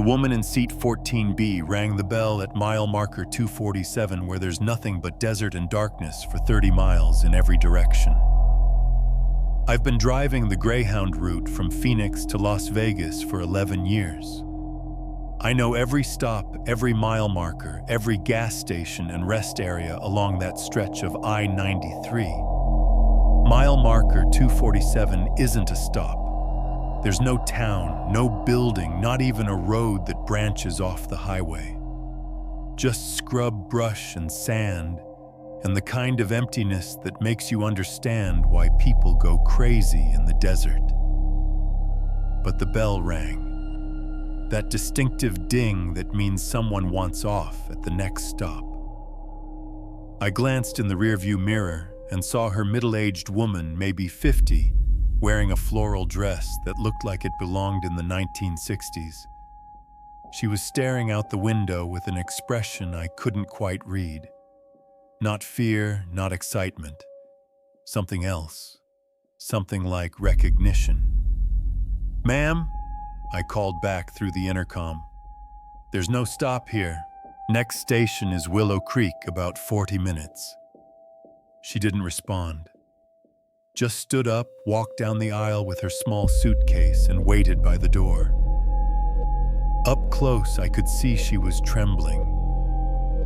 woman in seat 14B rang the bell at mile marker 247, where there's nothing but desert and darkness for 30 miles in every direction. I've been driving the Greyhound route from Phoenix to Las Vegas for 11 years. I know every stop, every mile marker, every gas station and rest area along that stretch of I-93. Mile marker 247 isn't a stop. There's no town, no building, not even a road that branches off the highway. Just scrub brush and sand, and the kind of emptiness that makes you understand why people go crazy in the desert. But the bell rang. That distinctive ding that means someone wants off at the next stop. I glanced in the rearview mirror and saw her middle-aged woman, maybe 50, wearing a floral dress that looked like it belonged in the 1960s. She was staring out the window with an expression I couldn't quite read. Not fear, not excitement. Something else. Something like recognition. "Ma'am?" I called back through the intercom. "There's no stop here. Next station is Willow Creek, about 40 minutes. She didn't respond. Just stood up, walked down the aisle with her small suitcase, and waited by the door. Up close, I could see she was trembling.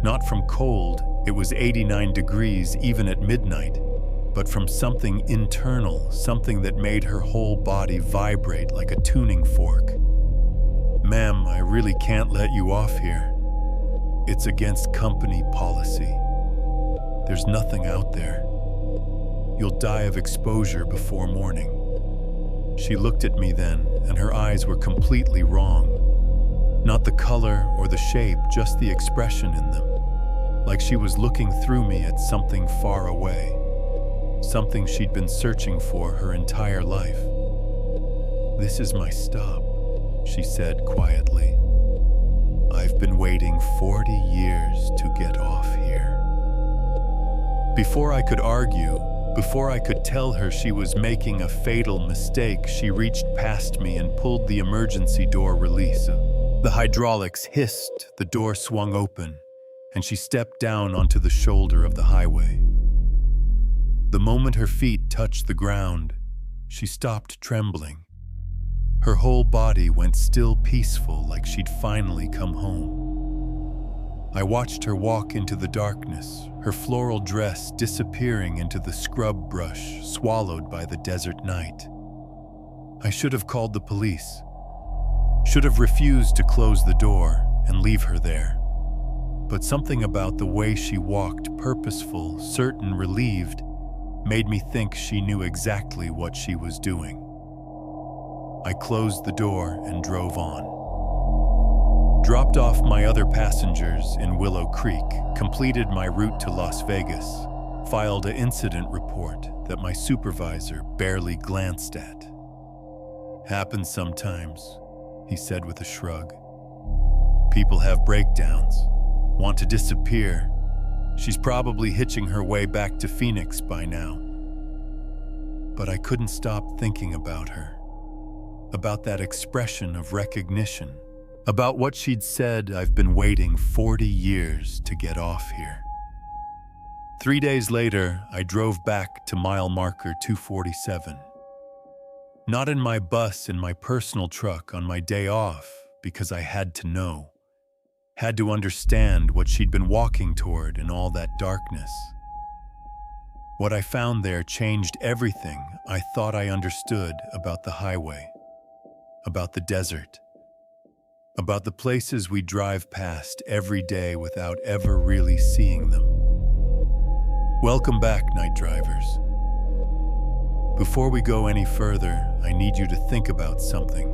Not from cold, it was 89 degrees even at midnight, but from something internal, something that made her whole body vibrate like a tuning fork. "Ma'am, I really can't let you off here. It's against company policy. There's nothing out there. You'll die of exposure before morning." She looked at me then, and her eyes were completely wrong. Not the color or the shape, just the expression in them. Like she was looking through me at something far away. Something she'd been searching for her entire life. "This is my stop," she said quietly. "I've been waiting 40 years to get off here." Before I could argue, before I could tell her she was making a fatal mistake, she reached past me and pulled the emergency door release. The hydraulics hissed, the door swung open, and she stepped down onto the shoulder of the highway. The moment her feet touched the ground, she stopped trembling. Her whole body went still peaceful, like she'd finally come home. I watched her walk into the darkness, her floral dress disappearing into the scrub brush, swallowed by the desert night. I should have called the police. Should have refused to close the door and leave her there. But something about the way she walked, purposeful, certain, relieved, made me think she knew exactly what she was doing. I closed the door and drove on. Dropped off my other passengers in Willow Creek, completed my route to Las Vegas, filed an incident report that my supervisor barely glanced at. "Happens sometimes," he said with a shrug. "People have breakdowns, want to disappear. She's probably hitching her way back to Phoenix by now." But I couldn't stop thinking about her, about that expression of recognition, about what she'd said, "I've been waiting 40 years to get off here." 3 days later, I drove back to mile marker 247. Not in my bus, in my personal truck on my day off, because I had to know. Had to understand what she'd been walking toward in all that darkness. What I found there changed everything I thought I understood about the highway, about the desert, about the places we drive past every day without ever really seeing them. Welcome back, night drivers. Before we go any further, I need you to think about something.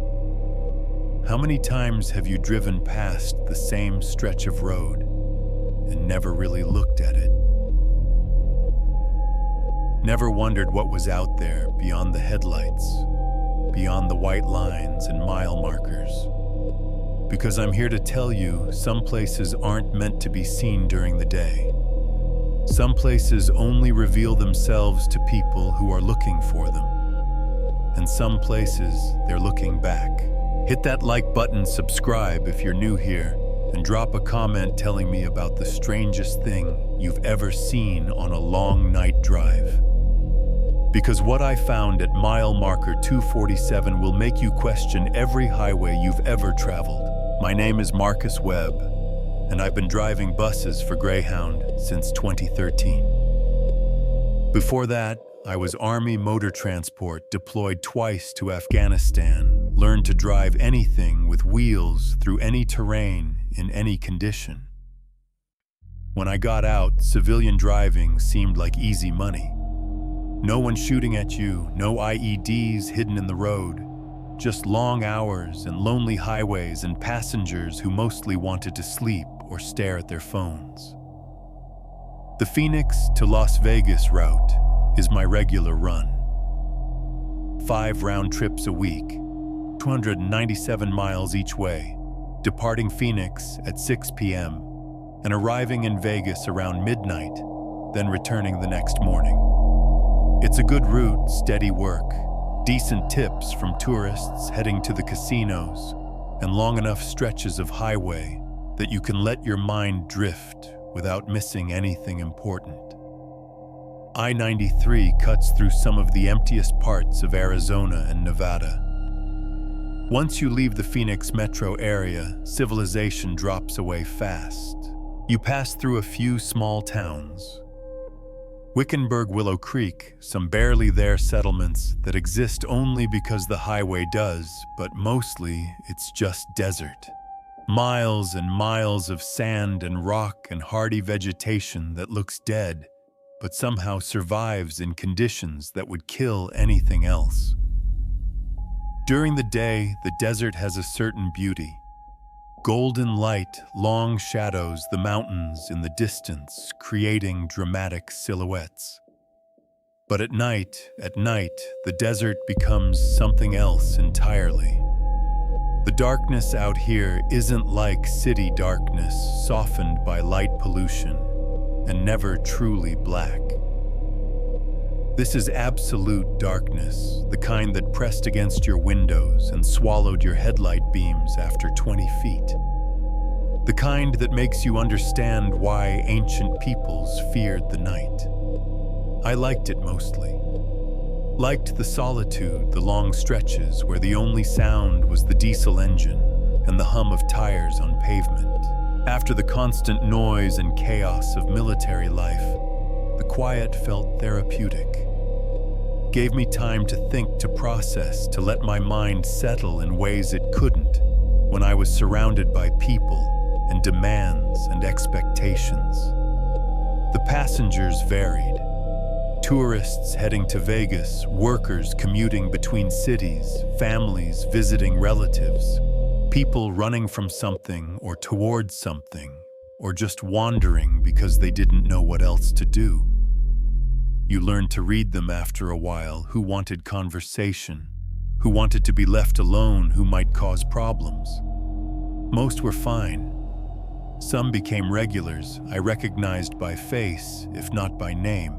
How many times have you driven past the same stretch of road and never really looked at it? Never wondered what was out there beyond the headlights, beyond the white lines and mile markers? Because I'm here to tell you, some places aren't meant to be seen during the day. Some places only reveal themselves to people who are looking for them. And some places, they're looking back, Hit that like button, subscribe if you're new here, and drop a comment telling me about the strangest thing you've ever seen on a long night drive. Because what I found at mile marker 247 will make you question every highway you've ever traveled. My name is Marcus Webb, and I've been driving buses for Greyhound since 2013. Before that, I was Army motor transport deployed twice to Afghanistan, learned to drive anything with wheels through any terrain in any condition. When I got out, civilian driving seemed like easy money. No one shooting at you, no IEDs hidden in the road, just long hours and lonely highways and passengers who mostly wanted to sleep or stare at their phones. The Phoenix to Las Vegas route is my regular run. 5 round trips a week, 297 miles each way, departing Phoenix at 6 p.m. and arriving in Vegas around midnight, then returning the next morning. It's a good route, steady work, decent tips from tourists heading to the casinos, and long enough stretches of highway that you can let your mind drift without missing anything important. I-93 cuts through some of the emptiest parts of Arizona and Nevada. Once you leave the Phoenix metro area, civilization drops away fast. You pass through a few small towns. Wickenburg, Willow Creek, some barely there settlements that exist only because the highway does, but mostly it's just desert. Miles and miles of sand and rock and hardy vegetation that looks dead, but somehow survives in conditions that would kill anything else. During the day, the desert has a certain beauty. Golden light, long shadows, the mountains in the distance, creating dramatic silhouettes. But at night, the desert becomes something else entirely. The darkness out here isn't like city darkness, softened by light pollution, and never truly black. This is absolute darkness, the kind that pressed against your windows and swallowed your headlight beams after 20 feet. The kind that makes you understand why ancient peoples feared the night. I liked it mostly. Liked the solitude, the long stretches where the only sound was the diesel engine and the hum of tires on pavement. After the constant noise and chaos of military life, the quiet felt therapeutic. Gave me time to think, to process, to let my mind settle in ways it couldn't when I was surrounded by people and demands and expectations. The passengers varied. Tourists heading to Vegas, workers commuting between cities, families visiting relatives, people running from something or towards something, or just wandering because they didn't know what else to do. You learned to read them after a while, who wanted conversation, who wanted to be left alone, who might cause problems. Most were fine. Some became regulars I recognized by face, if not by name.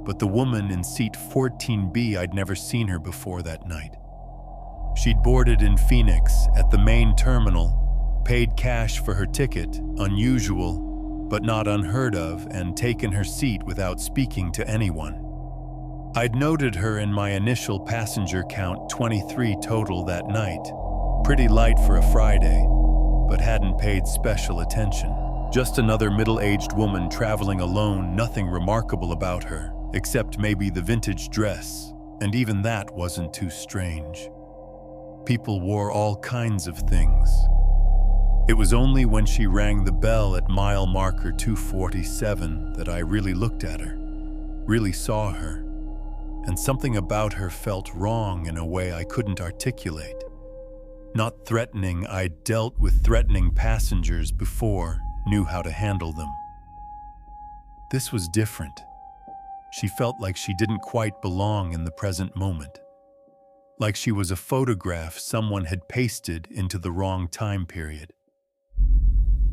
But the woman in seat 14B, I'd never seen her before that night. She'd boarded in Phoenix at the main terminal, paid cash for her ticket, unusual, but not unheard of, and taken her seat without speaking to anyone. I'd noted her in my initial passenger count, 23 total that night. Pretty light for a Friday, but hadn't paid special attention. Just another middle-aged woman traveling alone, nothing remarkable about her, except maybe the vintage dress, and even that wasn't too strange. People wore all kinds of things. It was only when she rang the bell at mile marker 247 that I really looked at her, really saw her, and something about her felt wrong in a way I couldn't articulate. Not threatening. I'd dealt with threatening passengers before, knew how to handle them. This was different. She felt like she didn't quite belong in the present moment. Like she was a photograph someone had pasted into the wrong time period.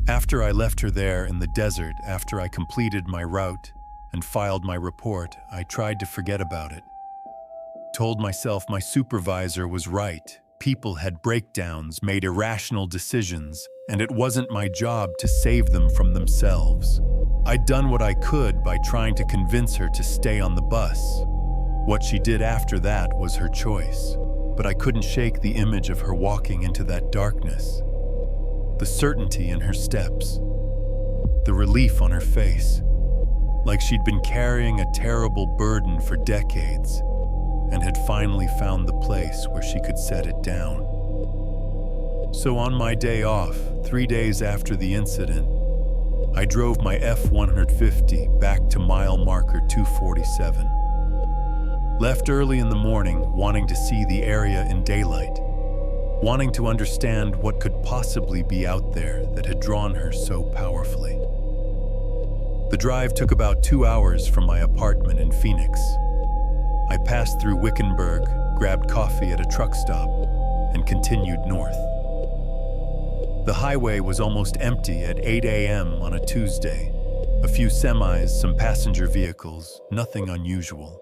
After I left her there in the desert, after I completed my route and filed my report, I tried to forget about it. Told myself my supervisor was right. People had breakdowns, made irrational decisions, and it wasn't my job to save them from themselves. I'd done what I could by trying to convince her to stay on the bus. What she did after that was her choice, but I couldn't shake the image of her walking into that darkness. The certainty in her steps, the relief on her face, like she'd been carrying a terrible burden for decades and had finally found the place where she could set it down. So on my day off, 3 days after the incident, I drove my F-150 back to mile marker 247. Left early in the morning, wanting to see the area in daylight, wanting to understand what could possibly be out there that had drawn her so powerfully. The drive took about 2 hours from my apartment in Phoenix. I passed through Wickenburg, grabbed coffee at a truck stop, and continued north. The highway was almost empty at 8 a.m. on a Tuesday. A few semis, some passenger vehicles, nothing unusual.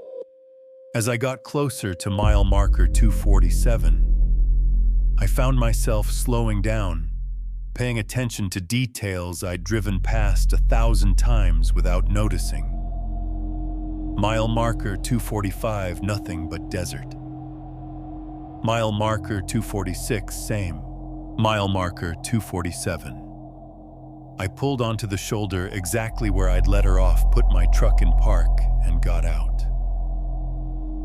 As I got closer to mile marker 247, I found myself slowing down, paying attention to details I'd driven past 1,000 times without noticing. Mile marker 245, nothing but desert. Mile marker 246, same. Mile marker 247. I pulled onto the shoulder exactly where I'd let her off, put my truck in park, and got out.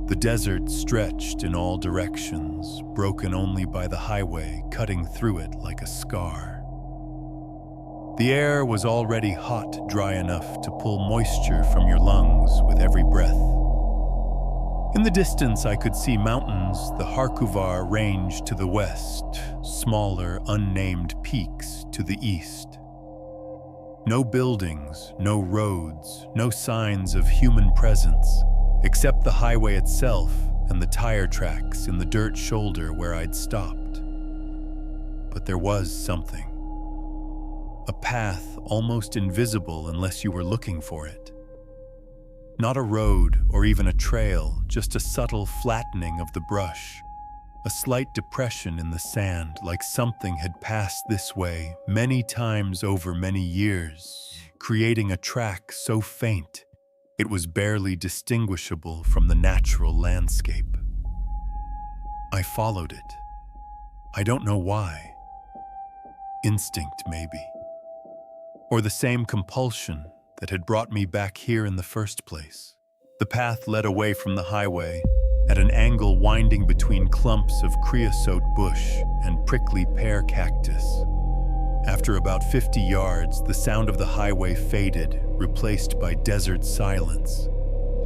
The desert stretched in all directions, broken only by the highway cutting through it like a scar. The air was already hot, dry enough to pull moisture from your lungs with every breath. In the distance, I could see mountains, the Harkuvar Range to the west, smaller, unnamed peaks to the east. No buildings, no roads, no signs of human presence, except the highway itself and the tire tracks in the dirt shoulder where I'd stopped. But there was something. A path almost invisible unless you were looking for it. Not a road or even a trail, just a subtle flattening of the brush. A slight depression in the sand, like something had passed this way many times over many years, creating a track so faint it was barely distinguishable from the natural landscape. I followed it. I don't know why. Instinct, maybe. Or the same compulsion that had brought me back here in the first place. The path led away from the highway, at an angle winding between clumps of creosote bush and prickly pear cactus. After about 50 yards, the sound of the highway faded, replaced by desert silence.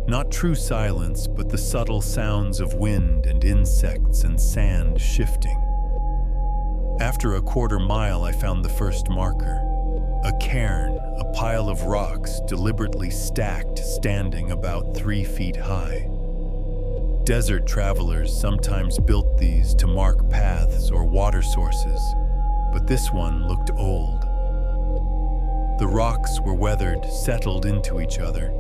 Not true silence, but the subtle sounds of wind and insects and sand shifting. After a quarter mile, I found the first marker. A cairn, a pile of rocks deliberately stacked, standing about 3 feet high. Desert travelers sometimes built these to mark paths or water sources, but this one looked old. The rocks were weathered, settled into each other,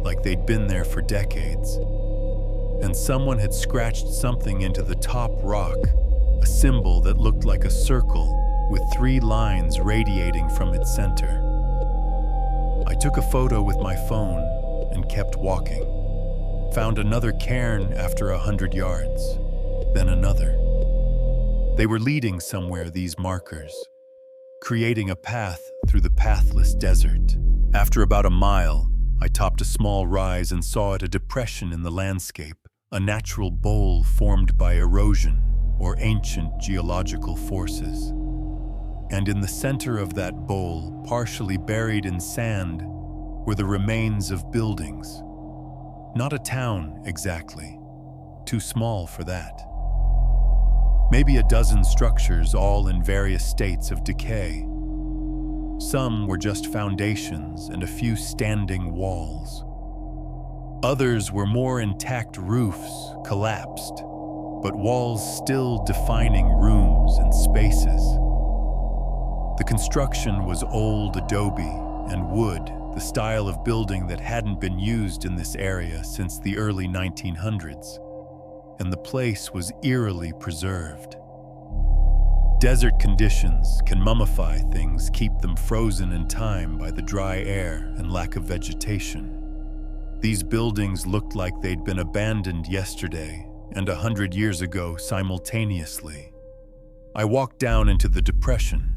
like they'd been there for decades. And someone had scratched something into the top rock, a symbol that looked like a circle with 3 lines radiating from its center. I took a photo with my phone and kept walking. Found another cairn after 100 yards, then another. They were leading somewhere, these markers, creating a path through the pathless desert. After about a mile, I topped a small rise and saw it a depression in the landscape, a natural bowl formed by erosion or ancient geological forces. And in the center of that bowl, partially buried in sand, were the remains of buildings. Not a town, exactly. Too small for that. Maybe a dozen structures, all in various states of decay. Some were just foundations and a few standing walls. Others were more intact roofs, collapsed, but walls still defining rooms and spaces. The construction was old adobe and wood, the style of building that hadn't been used in this area since the early 1900s, and the place was eerily preserved. Desert conditions can mummify things, keep them frozen in time by the dry air and lack of vegetation. These buildings looked like they'd been abandoned yesterday and 100 years ago simultaneously. I walked down into the depression.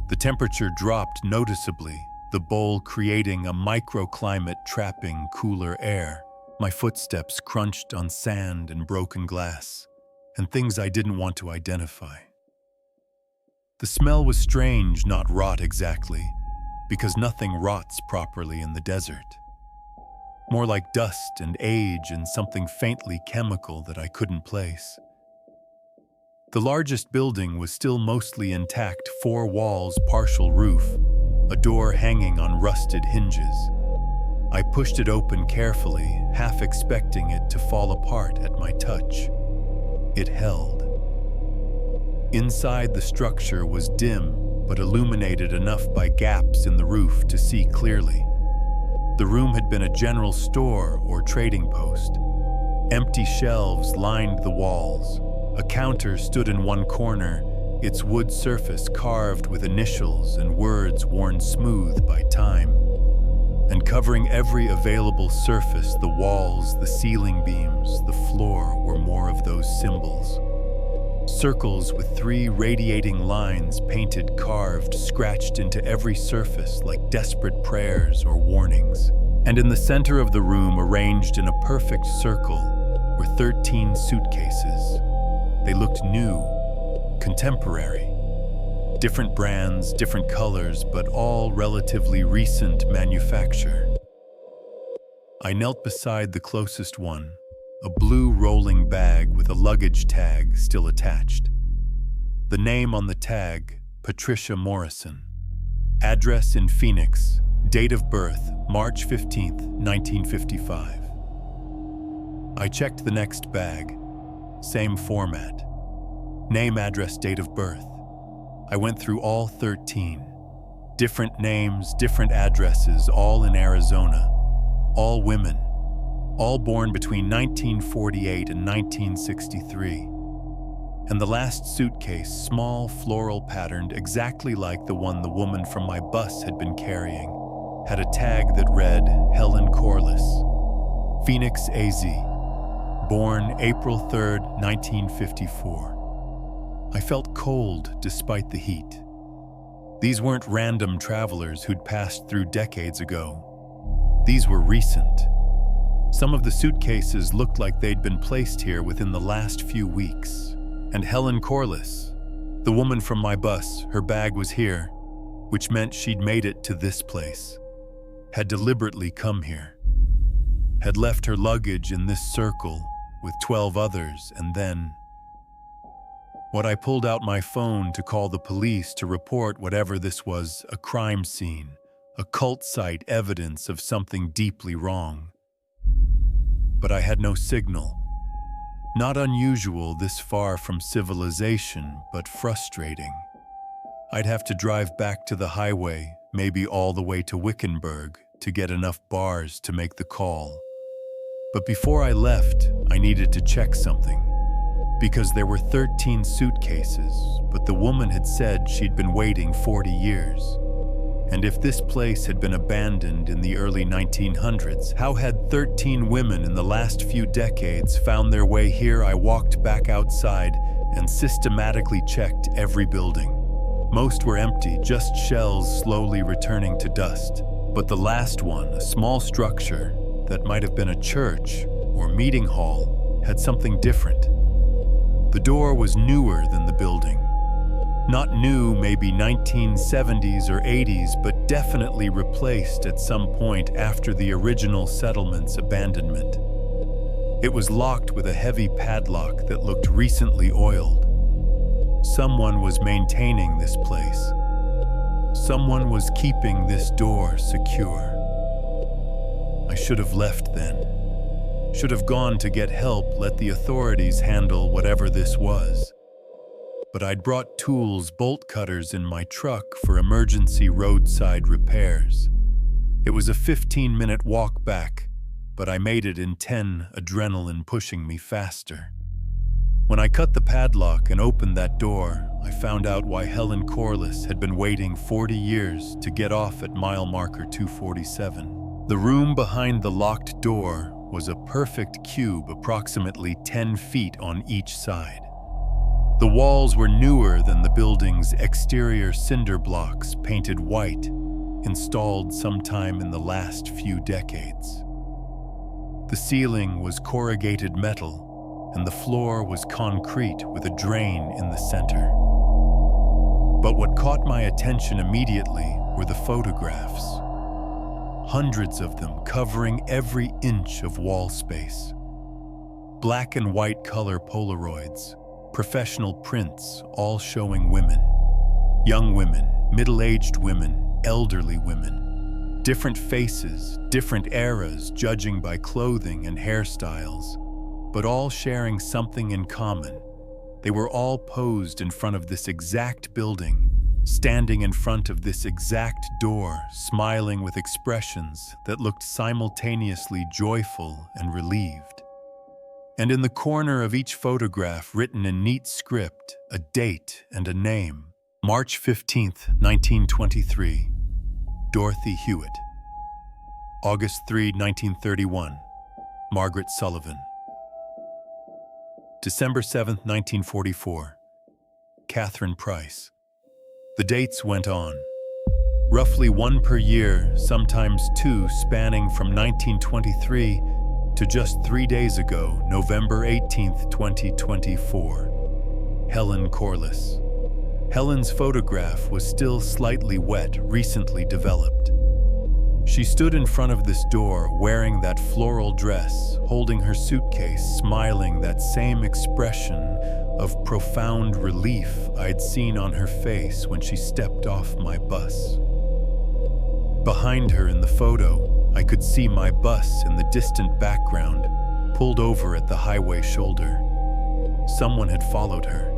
The temperature dropped noticeably, the bowl creating a microclimate trapping cooler air. My footsteps crunched on sand and broken glass, and things I didn't want to identify. The smell was strange, not rot exactly, because nothing rots properly in the desert. More like dust and age and something faintly chemical that I couldn't place. The largest building was still mostly intact, 4 walls, partial roof, a door hanging on rusted hinges. I pushed it open carefully, half expecting it to fall apart at my touch. It held. Inside the structure was dim, but illuminated enough by gaps in the roof to see clearly. The room had been a general store or trading post. Empty shelves lined the walls. A counter stood in one corner, its wood surface carved with initials and words worn smooth by time. And covering every available surface, the walls, the ceiling beams, the floor, were more of those symbols. Circles with 3 radiating lines painted, carved, scratched into every surface like desperate prayers or warnings. And in the center of the room, arranged in a perfect circle, were 13 suitcases. They looked new, contemporary. Different brands, different colors, but all relatively recent manufacture. I knelt beside the closest one, a blue rolling bag with a luggage tag still attached. The name on the tag, Patricia Morrison. Address in Phoenix. Date of birth, March 15th, 1955. I checked the next bag. Same format. Name, address, date of birth. I went through all 13. Different names, different addresses, all in Arizona. All women. All born between 1948 and 1963. And the last suitcase, small, floral patterned, exactly like the one the woman from my bus had been carrying, had a tag that read, Helen Corliss, Phoenix, AZ. Born April 3rd, 1954. I felt cold despite the heat. These weren't random travelers who'd passed through decades ago. These were recent. Some of the suitcases looked like they'd been placed here within the last few weeks. And Helen Corliss, the woman from my bus, her bag was here, which meant she'd made it to this place, had deliberately come here, had left her luggage in this circle with 12 others, and then... I pulled out my phone to call the police to report whatever this was, a crime scene, a cult site, evidence of something deeply wrong. But I had no signal. Not unusual this far from civilization, but frustrating. I'd have to drive back to the highway, maybe all the way to Wickenburg, to get enough bars to make the call. But before I left, I needed to check something. Because there were 13 suitcases, but the woman had said she'd been waiting 40 years. And if this place had been abandoned in the early 1900s, how had 13 women in the last few decades found their way here? I walked back outside and systematically checked every building. Most were empty, just shells slowly returning to dust. But the last one, a small structure that might have been a church or meeting hall, had something different. The door was newer than the building. Not new, maybe 1970s or 80s, but definitely replaced at some point after the original settlement's abandonment. It was locked with a heavy padlock that looked recently oiled. Someone was maintaining this place. Someone was keeping this door secure. I should have left then. Should have gone to get help, let the authorities handle whatever this was. But I'd brought tools, bolt cutters in my truck for emergency roadside repairs. It was a 15-minute walk back, but I made it in 10, adrenaline pushing me faster. When I cut the padlock and opened that door, I found out why Helen Corliss had been waiting 40 years to get off at mile marker 247. The room behind the locked door was a perfect cube approximately 10 feet on each side. The walls were newer than the building's exterior cinder blocks painted white, installed sometime in the last few decades. The ceiling was corrugated metal, and the floor was concrete with a drain in the center. But what caught my attention immediately were the photographs. Hundreds of them covering every inch of wall space. Black and white color Polaroids, professional prints, all showing women. Young women, middle-aged women, elderly women. Different faces, different eras, judging by clothing and hairstyles, but all sharing something in common. They were all posed in front of this exact building, standing in front of this exact door, smiling with expressions that looked simultaneously joyful and relieved. And in the corner of each photograph, written in neat script, a date and a name. March 15th, 1923, Dorothy Hewitt. August 3, 1931, Margaret Sullivan. December 7th, 1944, Catherine Price. The dates went on. Roughly one per year, sometimes two, spanning from 1923 to just 3 days ago, November 18th, 2024. Helen Corliss. Helen's photograph was still slightly wet, recently developed. She stood in front of this door wearing that floral dress, holding her suitcase, smiling, that same expression of profound relief I'd seen on her face when she stepped off my bus. Behind her in the photo, I could see my bus in the distant background, pulled over at the highway shoulder. Someone had followed her.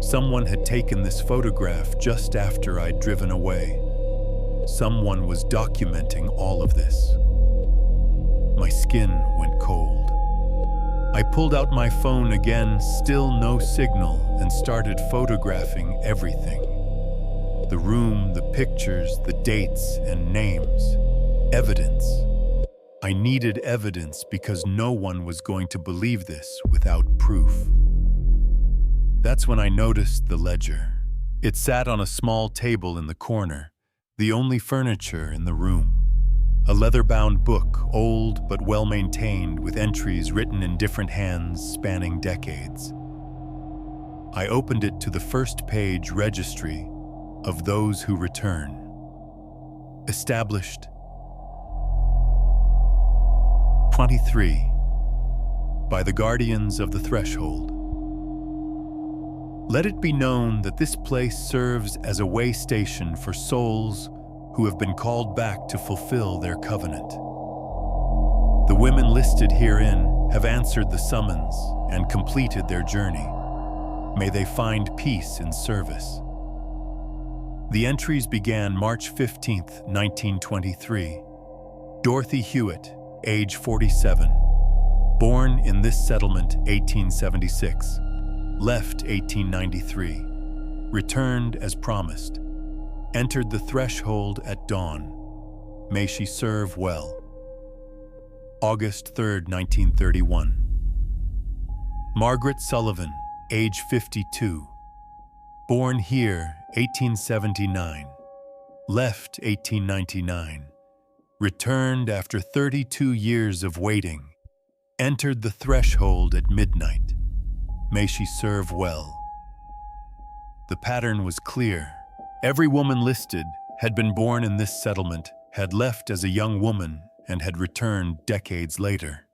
Someone had taken this photograph just after I'd driven away. Someone was documenting all of this. My skin went cold. I pulled out my phone again, still no signal, and started photographing everything. The room, the pictures, the dates and names. Evidence. I needed evidence because no one was going to believe this without proof. That's when I noticed the ledger. It sat on a small table in the corner, the only furniture in the room. A leather-bound book, old but well-maintained, with entries written in different hands spanning decades. I opened it to the first page registry of those who return. Established 23 by the Guardians of the Threshold. Let it be known that this place serves as a way station for souls who have been called back to fulfill their covenant. The women listed herein have answered the summons and completed their journey. May they find peace in service. The entries began March 15th, 1923. Dorothy Hewitt, age 47. Born in this settlement 1876. Left 1893. Returned as promised. Entered the threshold at dawn. May she serve well. August 3rd, 1931. Margaret Sullivan, age 52. Born here 1879. Left 1899. Returned after 32 years of waiting. Entered the threshold at midnight. May she serve well. The pattern was clear. Every woman listed had been born in this settlement, had left as a young woman, and had returned decades later.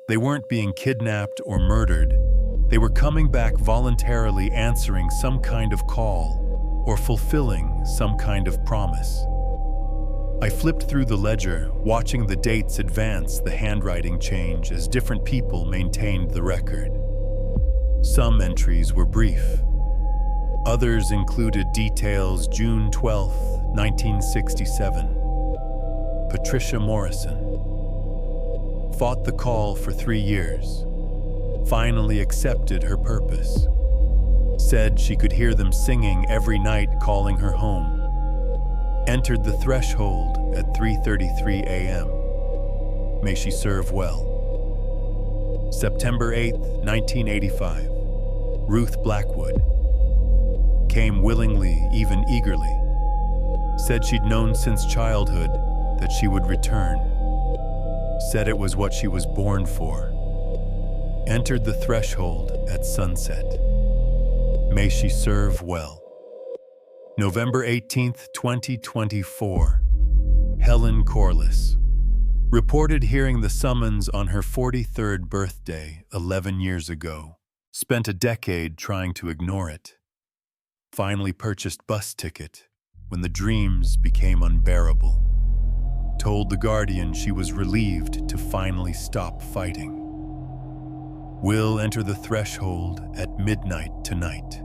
They weren't being kidnapped or murdered. They were coming back voluntarily, answering some kind of call or fulfilling some kind of promise. I flipped through the ledger, watching the dates advance, the handwriting change as different people maintained the record. Some entries were brief. Others included details: June 12, 1967. Patricia Morrison. Fought the call for 3 years. finally accepted her purpose. Said she could hear them singing every night calling her home. Entered the threshold at 3:33 a.m. May she serve well. September 8th, 1985. Ruth Blackwood. Came willingly, even eagerly. Said she'd known since childhood that she would return. Said it was what she was born for. Entered the threshold at sunset. May she serve well. November 18th, 2024. Helen Corliss. Reported hearing the summons on her 43rd birthday 11 years ago. Spent a decade trying to ignore it. Finally purchased bus ticket when the dreams became unbearable. Told the Guardian she was relieved to finally stop fighting. Will enter the threshold at midnight tonight.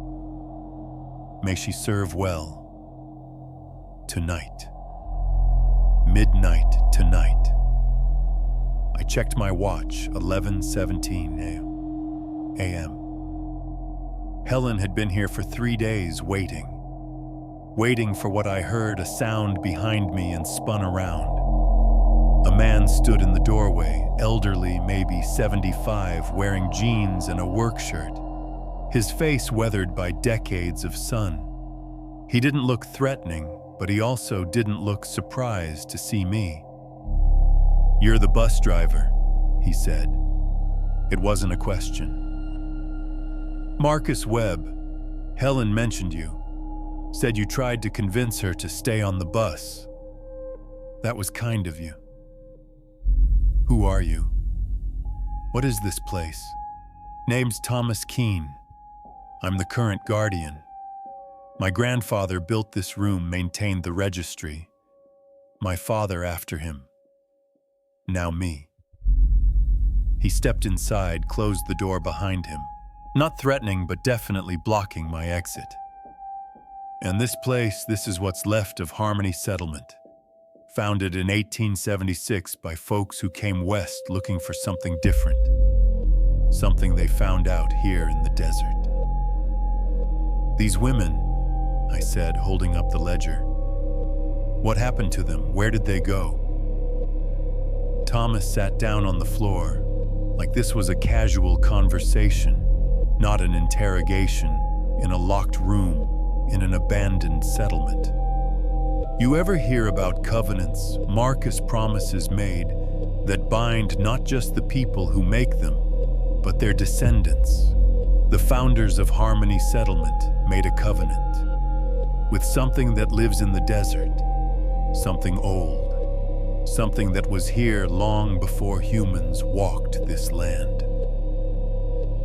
May she serve well. Tonight. Midnight tonight. I checked my watch, 11:17 a.m. Helen had been here for 3 days waiting. Waiting for what I heard, a sound behind me, and spun around. A man stood in the doorway, elderly, maybe 75, wearing jeans and a work shirt. His face weathered by decades of sun. He didn't look threatening, but he also didn't look surprised to see me. "You're the bus driver," he said. It wasn't a question. "Marcus Webb, Helen mentioned you. Said you tried to convince her to stay on the bus. That was kind of you." "Who are you? What is this place?" "Name's Thomas Keene. I'm the current guardian. My grandfather built this room, maintained the registry. My father after him. Now me." He stepped inside, closed the door behind him. Not threatening, but definitely blocking my exit. "And this place, this is what's left of Harmony Settlement. Founded in 1876 by folks who came west looking for something different. Something they found out here in the desert." "These women," I said, holding up the ledger. "What happened to them? Where did they go?" Thomas sat down on the floor, like this was a casual conversation, not an interrogation, in a locked room, in an abandoned settlement. "You ever hear about covenants, Marcus promises made, that bind not just the people who make them, but their descendants? The founders of Harmony Settlement made a covenant with something that lives in the desert, something old, something that was here long before humans walked this land."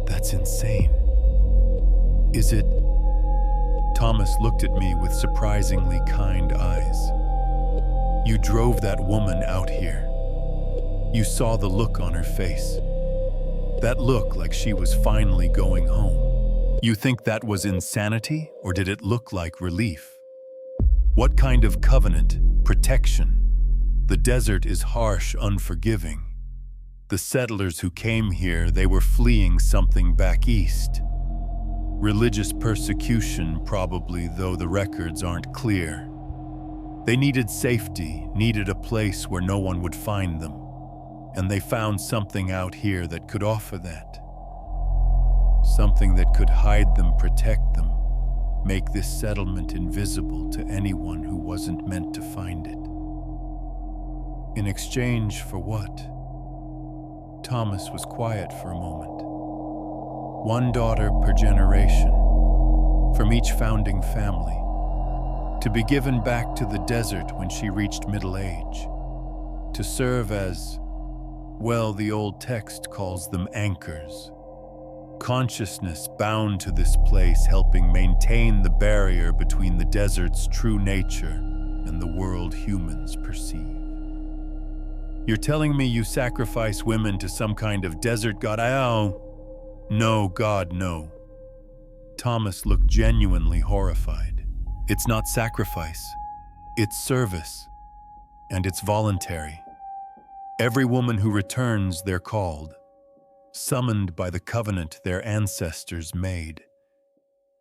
"That's insane. Is it?" Thomas looked at me with surprisingly kind eyes. "You drove that woman out here. You saw the look on her face. That look like she was finally going home. You think that was insanity, or did it look like relief? What kind of covenant? Protection? The desert is harsh, unforgiving. The settlers who came here, they were fleeing something back east. Religious persecution, probably, though the records aren't clear. They needed safety, needed a place where no one would find them. And they found something out here that could offer that. Something that could hide them, protect them, make this settlement invisible to anyone who wasn't meant to find it. In exchange for what?" Thomas was quiet for a moment. "One daughter per generation, from each founding family, to be given back to the desert when she reached middle age, to serve as, well, the old text calls them anchors. Consciousness bound to this place, helping maintain the barrier between the desert's true nature and the world humans perceive." "You're telling me you sacrifice women to some kind of desert god?" "Oh, no, God, no." Thomas looked genuinely horrified. "It's not sacrifice. It's service. And it's voluntary. Every woman who returns, they're called. summoned by the covenant their ancestors made.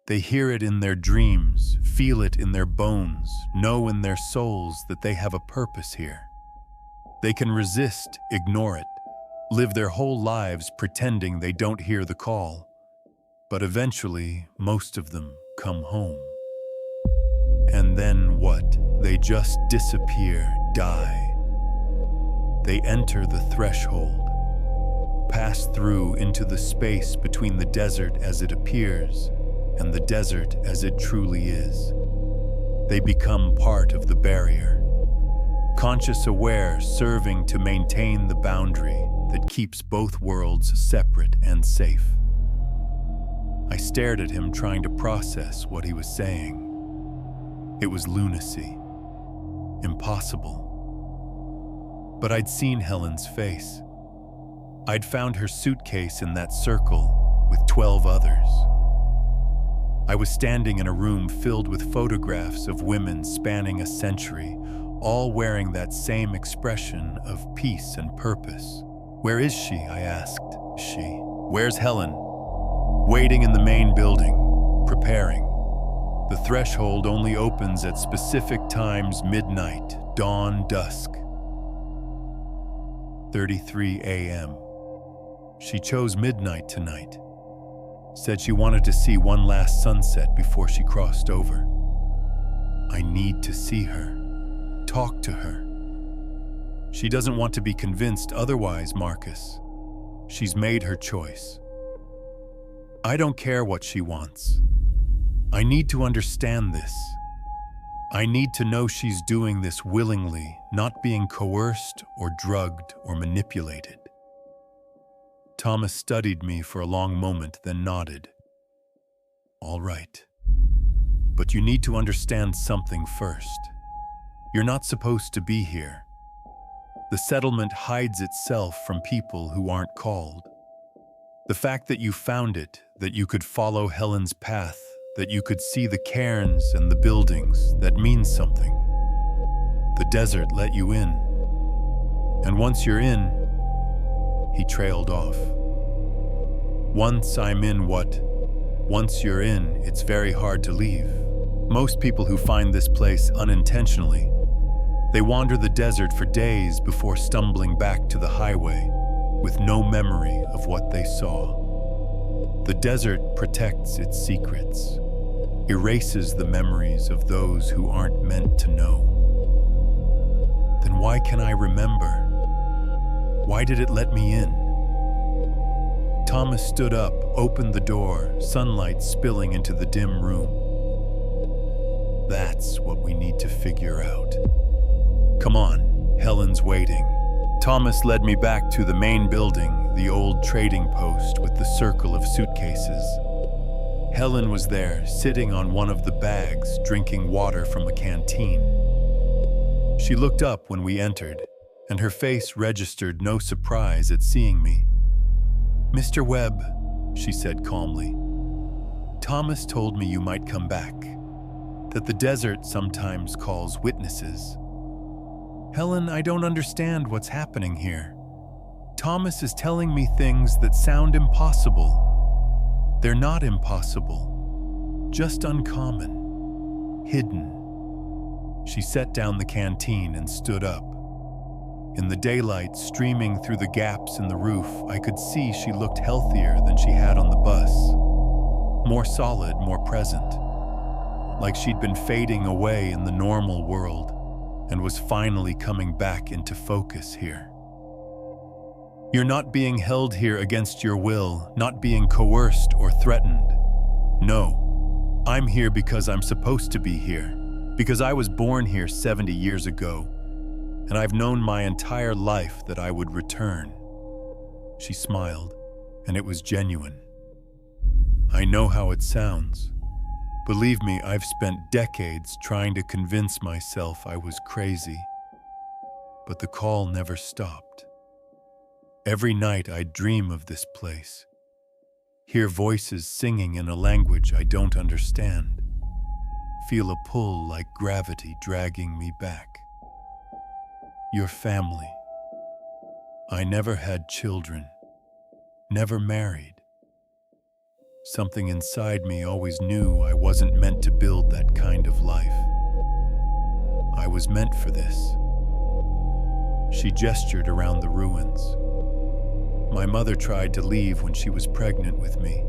They hear it in their dreams, feel it in their bones, know in their souls that they have a purpose here. They can resist, ignore it, live their whole lives pretending they don't hear the call. But eventually, most of them come home. And then what? They just disappear, die. They enter the threshold, pass through into the space between the desert as it appears and the desert as it truly is. They become part of the barrier, conscious aware, serving to maintain the boundary that keeps both worlds separate and safe. I stared at him, trying to process what he was saying. It was lunacy, impossible. But I'd seen Helen's face. I'd found her suitcase in that circle with 12 others. I was standing in a room filled with photographs of women spanning a century, all wearing that same expression of peace and purpose. "Where is she?" I asked. "She? Where's Helen?" "Waiting in the main building, preparing. The threshold only opens at specific times: midnight, dawn, dusk. 3:33 a.m. She chose midnight tonight. Said she wanted to see one last sunset before she crossed over. I need to see her, talk to her. She doesn't want to be convinced otherwise, Marcus. She's made her choice. I don't care what she wants. I need to understand this. I need to know she's doing this willingly, not being coerced or drugged or manipulated." Thomas studied me for a long moment, then nodded. "All right. But you need to understand something first. You're not supposed to be here. The settlement hides itself from people who aren't called. The fact that you found it, that you could follow Helen's path, that you could see the cairns and the buildings, that means something. The desert let you in. And once you're in," he trailed off. "Once I'm in what? Once you're in, it's very hard to leave. Most people who find this place unintentionally, they wander the desert for days before stumbling back to the highway with no memory of what they saw. The desert protects its secrets, erases the memories of those who aren't meant to know. Then why can I remember? Why did it let me in?" Thomas stood up, opened the door, sunlight spilling into the dim room. "That's what we need to figure out. Come on, Helen's waiting." Thomas led me back to the main building, the old trading post with the circle of suitcases. Helen was there, sitting on one of the bags, drinking water from a canteen. She looked up when we entered, and her face registered no surprise at seeing me. "Mr. Webb," she said calmly, "Thomas told me you might come back, that the desert sometimes calls witnesses. Helen, I don't understand what's happening here. Thomas is telling me things that sound impossible. They're not impossible, just uncommon, hidden." She set down the canteen and stood up. In the daylight streaming through the gaps in the roof, I could see she looked healthier than she had on the bus. More solid, more present. Like she'd been fading away in the normal world and was finally coming back into focus here. "You're not being held here against your will, not being coerced or threatened. No, I'm here because I'm supposed to be here, because I was born here 70 years ago, and I've known my entire life that I would return." She smiled, and it was genuine. "I know how it sounds. Believe me, I've spent decades trying to convince myself I was crazy, but the call never stopped. Every night I'd dream of this place, hear voices singing in a language I don't understand, feel a pull like gravity dragging me back. Your family. I never had children. never married. Something inside me always knew I wasn't meant to build that kind of life. I was meant for this. She gestured around the ruins. My mother tried to leave when she was pregnant with me.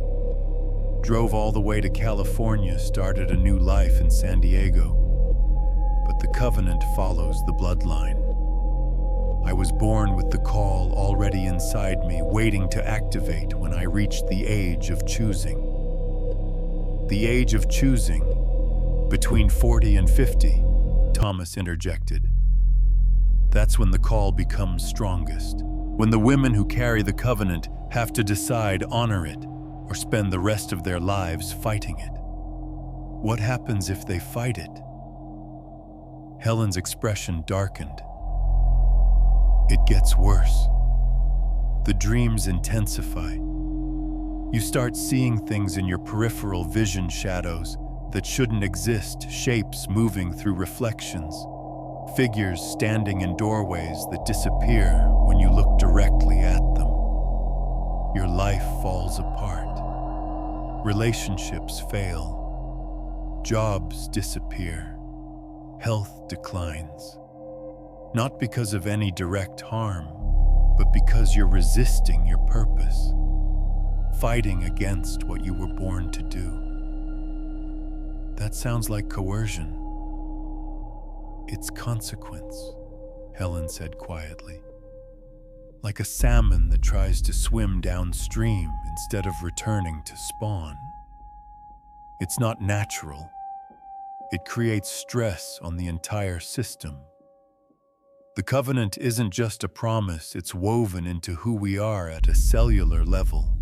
Drove all the way to California, started a new life in San Diego. But the covenant follows the bloodline. I was born with the call already inside me, waiting to activate when I reached the age of choosing. The age of choosing, between 40 and 50, Thomas interjected. That's when the call becomes strongest. When the women who carry the covenant have to decide honor it or spend the rest of their lives fighting it. What happens if they fight it? Helen's expression darkened. It gets worse. The dreams intensify. You start seeing things in your peripheral vision shadows that shouldn't exist, shapes moving through reflections, figures standing in doorways that disappear when you look directly at them. Your life falls apart. Relationships fail. Jobs disappear. Health declines. Not because of any direct harm, but because you're resisting your purpose, fighting against what you were born to do. That sounds like coercion. It's consequence, Helen said quietly. Like a salmon that tries to swim downstream instead of returning to spawn. It's not natural. It creates stress on the entire system. The covenant isn't just a promise, it's woven into who we are at a cellular level.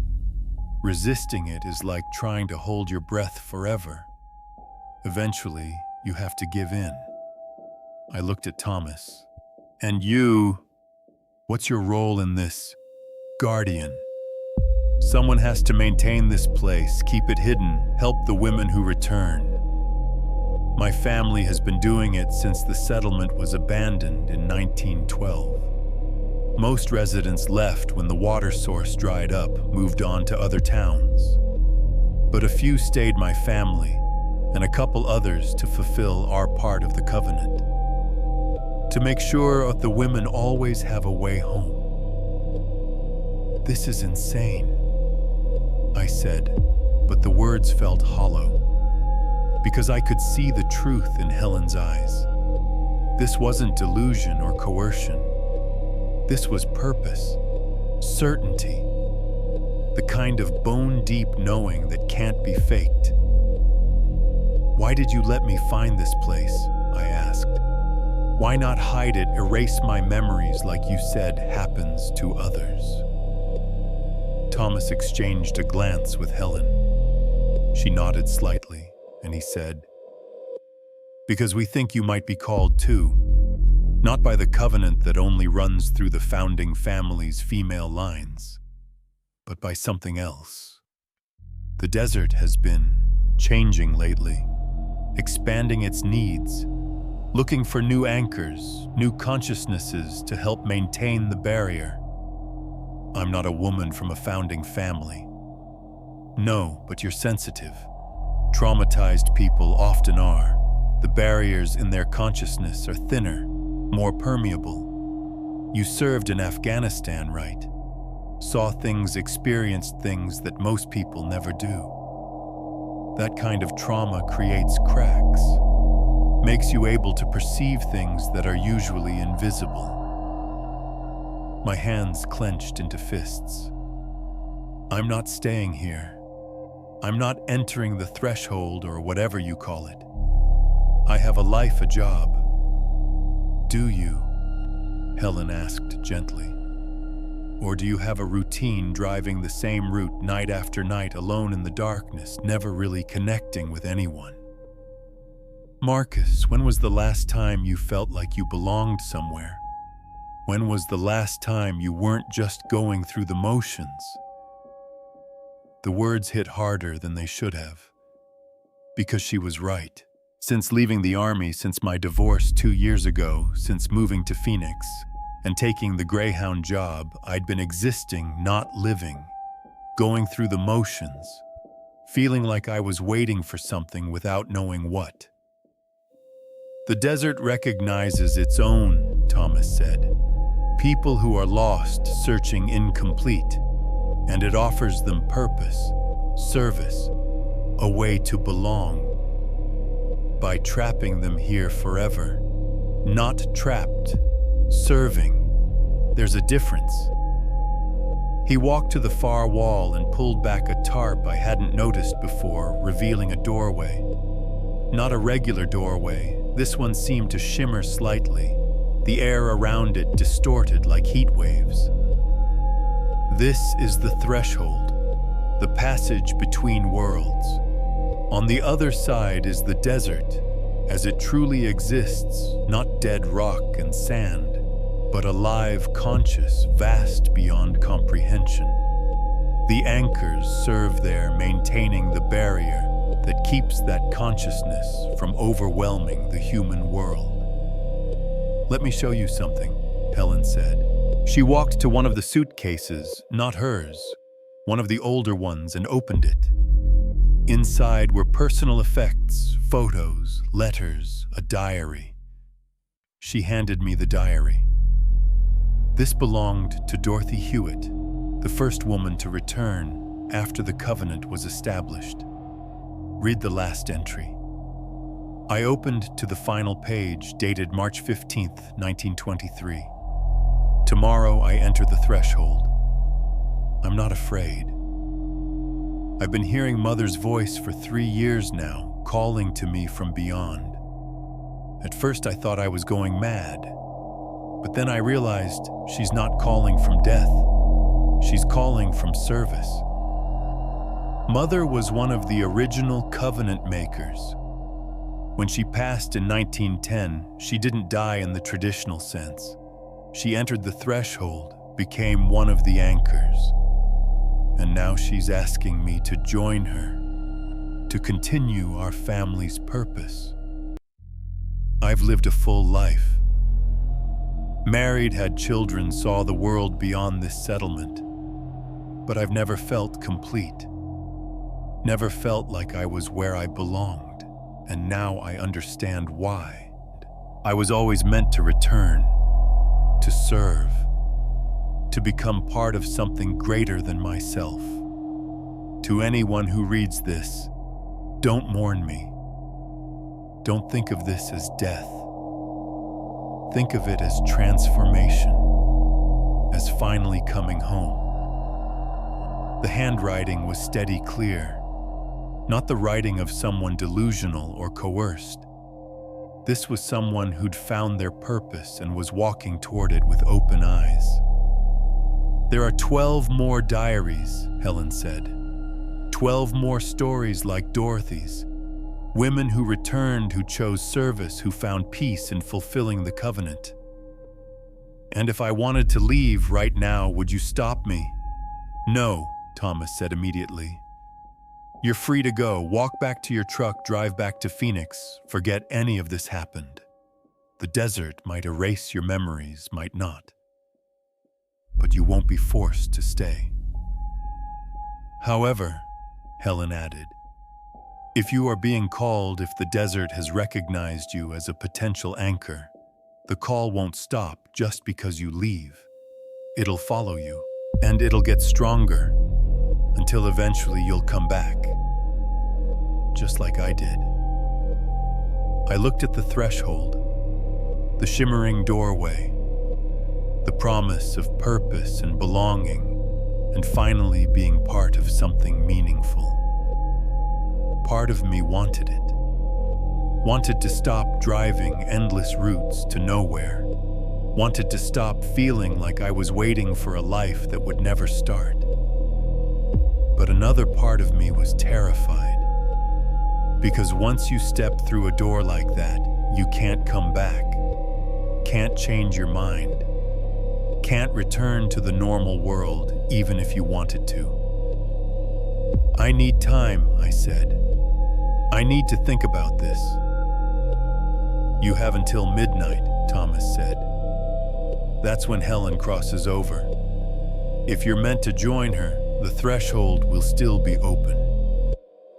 Resisting it is like trying to hold your breath forever. Eventually, you have to give in. I looked at Thomas. And you, what's your role in this? Guardian. Someone has to maintain this place, keep it hidden, help the women who return. My family has been doing it since the settlement was abandoned in 1912. Most residents left when the water source dried up, moved on to other towns. But a few stayed my family, and a couple others to fulfill our part of the covenant. To make sure the women always have a way home. This is insane, I said, but the words felt hollow. Because I could see the truth in Helen's eyes. This wasn't delusion or coercion. This was purpose, certainty, the kind of bone-deep knowing that can't be faked. Why did you let me find this place? I asked. Why not hide it, erase my memories like you said happens to others? Thomas exchanged a glance with Helen. She nodded slightly. And he said, because we think you might be called too, not by the covenant that only runs through the founding family's female lines, but by something else. The desert has been changing lately, expanding its needs, looking for new anchors, new consciousnesses to help maintain the barrier. I'm not a woman from a founding family. No, but you're sensitive. Traumatized people often are. The barriers in their consciousness are thinner, more permeable. You served in Afghanistan, right? Saw things, experienced things that most people never do. That kind of trauma creates cracks, makes you able to perceive things that are usually invisible. My hands clenched into fists. I'm not staying here. I'm not entering the threshold or whatever you call it. I have a life, a job. Do you? Helen asked gently. Or do you have a routine driving the same route night after night alone in the darkness, never really connecting with anyone? Marcus, when was the last time you felt like you belonged somewhere? When was the last time you weren't just going through the motions? The words hit harder than they should have. Because she was right. Since leaving the army, since my divorce 2 years ago, since moving to Phoenix, and taking the Greyhound job, I'd been existing, not living. going through the motions, feeling like I was waiting for something without knowing what. The desert recognizes its own, Thomas said. People who are lost, searching incomplete, and it offers them purpose, service, a way to belong. By trapping them here forever, not trapped, serving. There's a difference. He walked to the far wall and pulled back a tarp I hadn't noticed before, revealing a doorway. Not a regular doorway, this one seemed to shimmer slightly, the air around it distorted like heat waves. This is the threshold, the passage between worlds. On the other side is the desert, as it truly exists, not dead rock and sand, but alive, conscious, vast beyond comprehension. The anchors serve there, maintaining the barrier that keeps that consciousness from overwhelming the human world. "Let me show you something," Helen said. She walked to one of the suitcases, not hers, one of the older ones, and opened it. Inside were personal effects, photos, letters, a diary. She handed me the diary. This belonged to Dorothy Hewitt, the first woman to return after the covenant was established. Read the last entry. I opened to the final page, dated March 15th, 1923. Tomorrow I enter the threshold. I'm not afraid. I've been hearing Mother's voice for 3 years now, calling to me from beyond. At first I thought I was going mad, but then I realized she's not calling from death. She's calling from service. Mother was one of the original covenant makers. When she passed in 1910, she didn't die in the traditional sense. She entered the threshold, became one of the anchors. And now she's asking me to join her, to continue our family's purpose. I've lived a full life. Married, had children, saw the world beyond this settlement. But I've never felt complete. Never felt like I was where I belonged. And now I understand why. I was always meant to return, to serve, to become part of something greater than myself. To anyone who reads this, don't mourn me. Don't think of this as death. Think of it as transformation, as finally coming home. The handwriting was steady, clear, not the writing of someone delusional or coerced. This was someone who'd found their purpose and was walking toward it with open eyes. There are 12 more diaries, Helen said. 12 more stories like Dorothy's. Women who returned, who chose service, who found peace in fulfilling the covenant. And if I wanted to leave right now, would you stop me? No, Thomas said immediately. You're free to go. Walk back to your truck, drive back to Phoenix. Forget any of this happened. The desert might erase your memories, might not. But you won't be forced to stay. However, Helen added, if you are being called, if the desert has recognized you as a potential anchor, the call won't stop just because you leave. It'll follow you, and it'll get stronger, until eventually you'll come back. Just like I did. I looked at the threshold, the shimmering doorway, the promise of purpose and belonging, and finally being part of something meaningful. Part of me wanted it. Wanted to stop driving endless routes to nowhere. Wanted to stop feeling like I was waiting for a life that would never start. But another part of me was terrified. Because once you step through a door like that, you can't come back. Can't change your mind. Can't return to the normal world, even if you wanted to. I need time, I said. I need to think about this. You have until midnight, Thomas said. That's when Helen crosses over. If you're meant to join her, the threshold will still be open.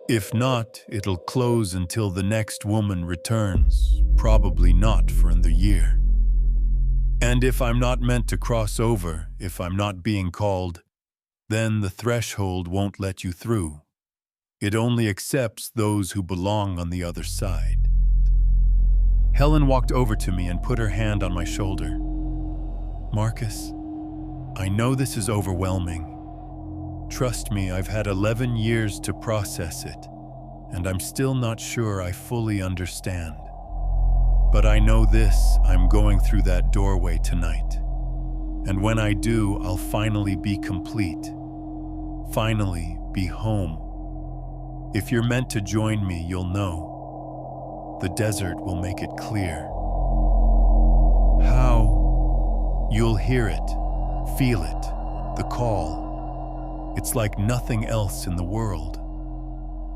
If not, it'll close until the next woman returns, probably not for another year. And if I'm not meant to cross over, if I'm not being called, then the threshold won't let you through. It only accepts those who belong on the other side. Helen walked over to me and put her hand on my shoulder. Marcus, I know this is overwhelming. Trust me, I've had 11 years to process it, and I'm still not sure I fully understand. But I know this, I'm going through that doorway tonight. And when I do, I'll finally be complete. Finally be home. If you're meant to join me, you'll know. The desert will make it clear. How? You'll hear it, feel it, the call. It's like nothing else in the world.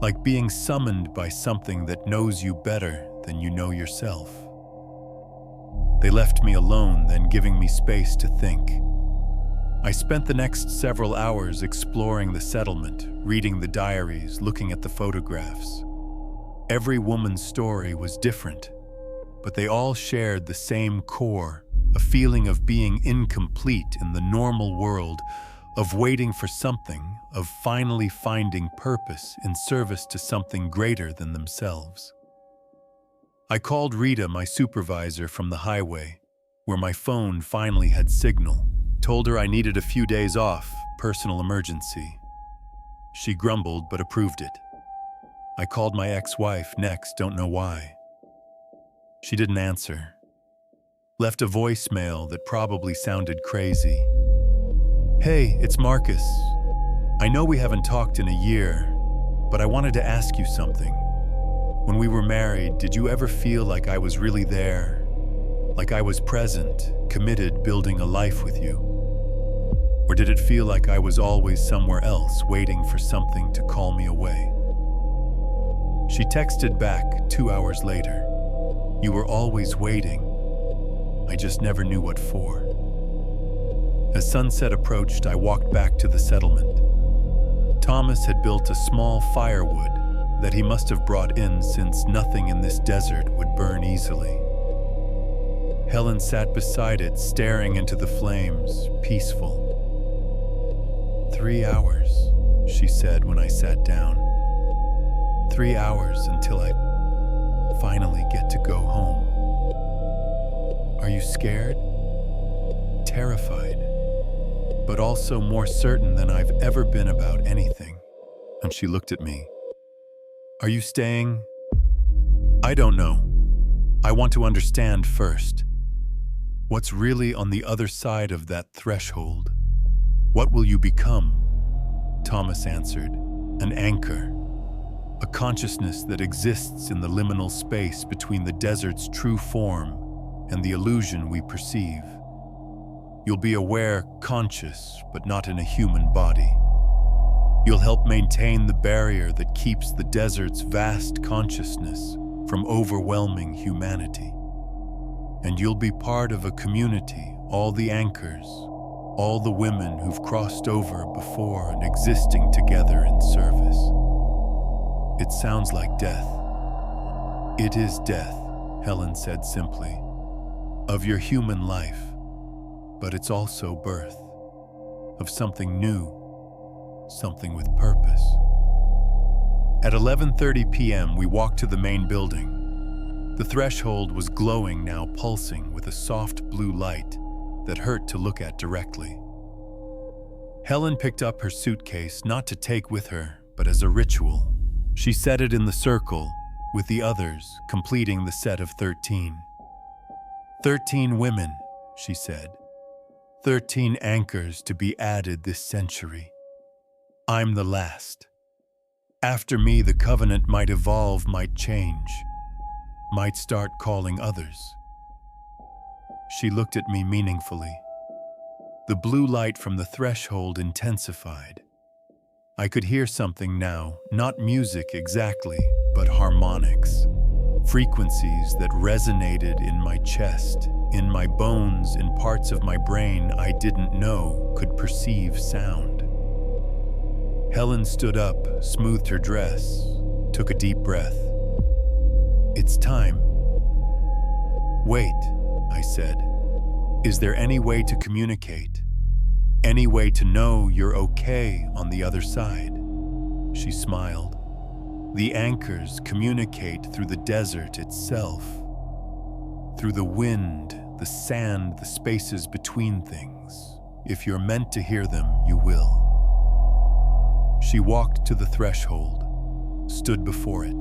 Like being summoned by something that knows you better than you know yourself. They left me alone, then giving me space to think. I spent the next several hours exploring the settlement, reading the diaries, looking at the photographs. Every woman's story was different, but they all shared the same core, a feeling of being incomplete in the normal world, of waiting for something, of finally finding purpose in service to something greater than themselves. I called Rita, my supervisor, from the highway, where my phone finally had signal. Told her I needed a few days off, personal emergency. She grumbled but approved it. I called my ex-wife next, don't know why. She didn't answer. Left a voicemail that probably sounded crazy. Hey, it's Marcus. I know we haven't talked in a year, but I wanted to ask you something. When we were married, did you ever feel like I was really there? Like I was present, committed, building a life with you? Or did it feel like I was always somewhere else, waiting for something to call me away? She texted back 2 hours later. You were always waiting. I just never knew what for. As sunset approached, I walked back to the settlement. Thomas had built a small firewood that he must have brought in since nothing in this desert would burn easily. Helen sat beside it, staring into the flames, peaceful. 3 hours, she said when I sat down. 3 hours until I finally get to go home. Are you scared? Terrified, but also more certain than I've ever been about anything. And she looked at me. Are you staying? I don't know. I want to understand first. What's really on the other side of that threshold? What will you become? Thomas answered. An anchor. A consciousness that exists in the liminal space between the desert's true form and the illusion we perceive. You'll be aware, conscious, but not in a human body. You'll help maintain the barrier that keeps the desert's vast consciousness from overwhelming humanity. And you'll be part of a community, all the anchors, all the women who've crossed over before and existing together in service. It sounds like death. It is death, Helen said simply, of your human life, but it's also birth, of something new, something with purpose. At 11:30 p.m., we walked to the main building. The threshold was glowing now, pulsing with a soft blue light that hurt to look at directly. Helen picked up her suitcase, not to take with her, but as a ritual. She set it in the circle, with the others, completing the set of 13. 13 women, she said. 13 anchors to be added this century. I'm the last. After me, the covenant might evolve, might change, might start calling others. She looked at me meaningfully. The blue light from the threshold intensified. I could hear something now, not music exactly, but harmonics. Frequencies that resonated in my chest, in my bones, in parts of my brain I didn't know could perceive sound. Helen stood up, smoothed her dress, took a deep breath. "It's time." "Wait," I said. "Is there any way to communicate? Any way to know you're okay on the other side?" She smiled. "The anchors communicate through the desert itself, through the wind, the sand, the spaces between things. If you're meant to hear them, you will." She walked to the threshold, stood before it.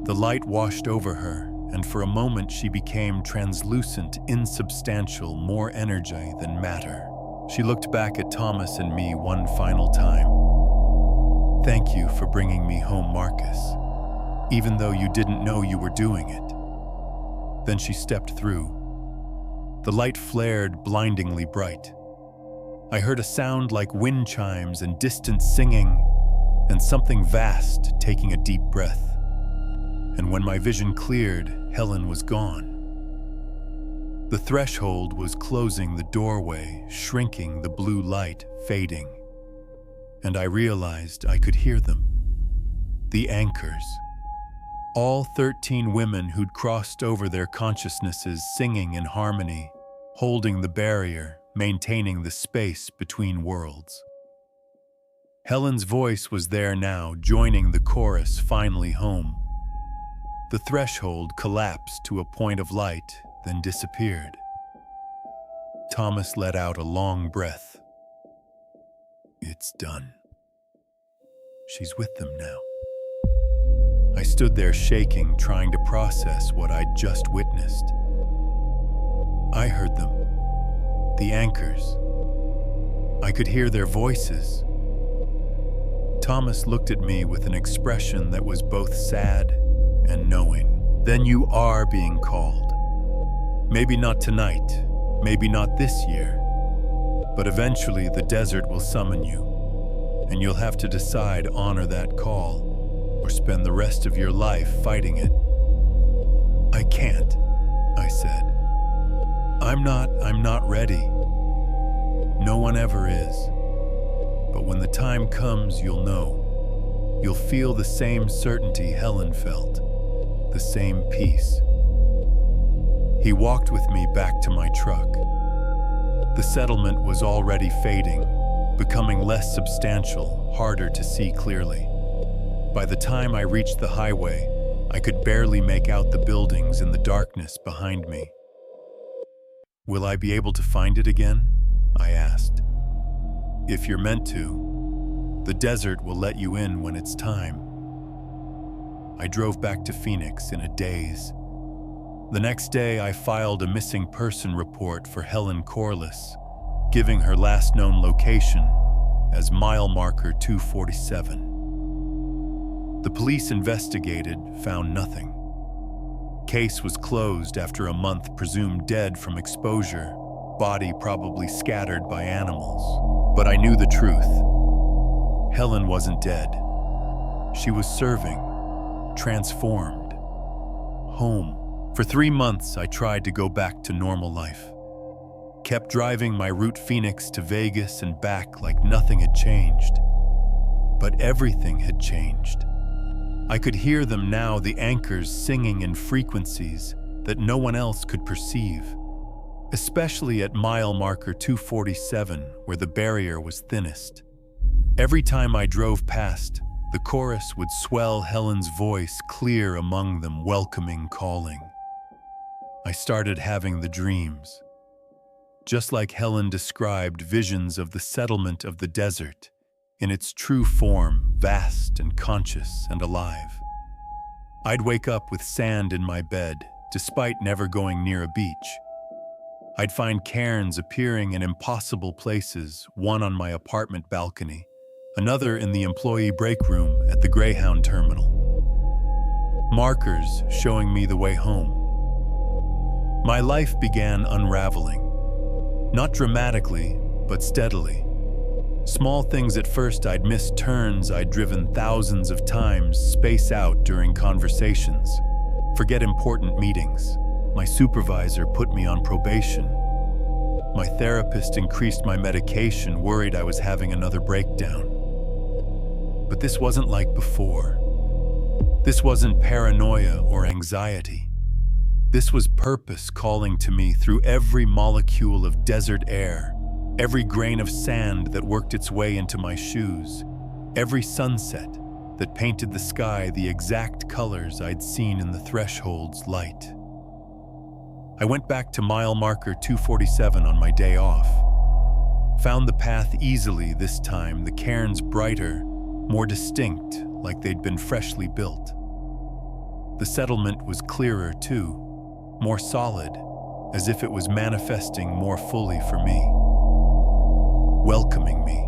The light washed over her, and for a moment she became translucent, insubstantial, more energy than matter. She looked back at Thomas and me one final time. "Thank you for bringing me home, Marcus, even though you didn't know you were doing it." Then she stepped through. The light flared blindingly bright. I heard a sound like wind chimes and distant singing, and something vast taking a deep breath. And when my vision cleared, Helen was gone. The threshold was closing the doorway, shrinking, the blue light fading. And I realized I could hear them. The anchors. All 13 women who'd crossed over their consciousnesses, singing in harmony, holding the barrier, maintaining the space between worlds. Helen's voice was there now, joining the chorus, finally home. The threshold collapsed to a point of light, then disappeared. Thomas let out a long breath. "It's done. She's with them now." I stood there shaking, trying to process what I'd just witnessed. I heard them. The anchors. I could hear their voices. Thomas looked at me with an expression that was both sad and knowing. "Then you are being called. Maybe not tonight, maybe not this year, but eventually the desert will summon you, and you'll have to decide honor that call or spend the rest of your life fighting it." "I can't," I said. I'm not ready. No one ever is. But when the time comes, you'll know. You'll feel the same certainty Helen felt, the same peace." He walked with me back to my truck. The settlement was already fading, becoming less substantial, harder to see clearly. By the time I reached the highway, I could barely make out the buildings in the darkness behind me. "Will I be able to find it again?" I asked. "If you're meant to, the desert will let you in when it's time." I drove back to Phoenix in a daze. The next day, I filed a missing person report for Helen Corliss, giving her last known location as mile marker 247. The police investigated, found nothing. Case was closed after a month, presumed dead from exposure, body probably scattered by animals. But I knew the truth. Helen wasn't dead. She was serving, transformed, home. For 3 months, I tried to go back to normal life. Kept driving my route Phoenix to Vegas and back like nothing had changed. But everything had changed. I could hear them now, the anchors singing in frequencies that no one else could perceive, especially at mile marker 247, where the barrier was thinnest. Every time I drove past, the chorus would swell, Helen's voice clear among them, welcoming, calling. I started having the dreams. Just like Helen described, visions of the settlement of the desert, in its true form, vast and conscious and alive. I'd wake up with sand in my bed, despite never going near a beach. I'd find cairns appearing in impossible places, one on my apartment balcony, another in the employee break room at the Greyhound terminal. Markers showing me the way home. My life began unraveling. Not dramatically, but steadily. Small things at first. I'd missed turns I'd driven thousands of times, space out during conversations, forget important meetings. My supervisor put me on probation. My therapist increased my medication, worried I was having another breakdown. But this wasn't like before. This wasn't paranoia or anxiety. This was purpose calling to me through every molecule of desert air, every grain of sand that worked its way into my shoes, every sunset that painted the sky the exact colors I'd seen in the threshold's light. I went back to mile marker 247 on my day off. Found the path easily this time, the cairns brighter, more distinct, like they'd been freshly built. The settlement was clearer too, more solid, as if it was manifesting more fully for me, welcoming me.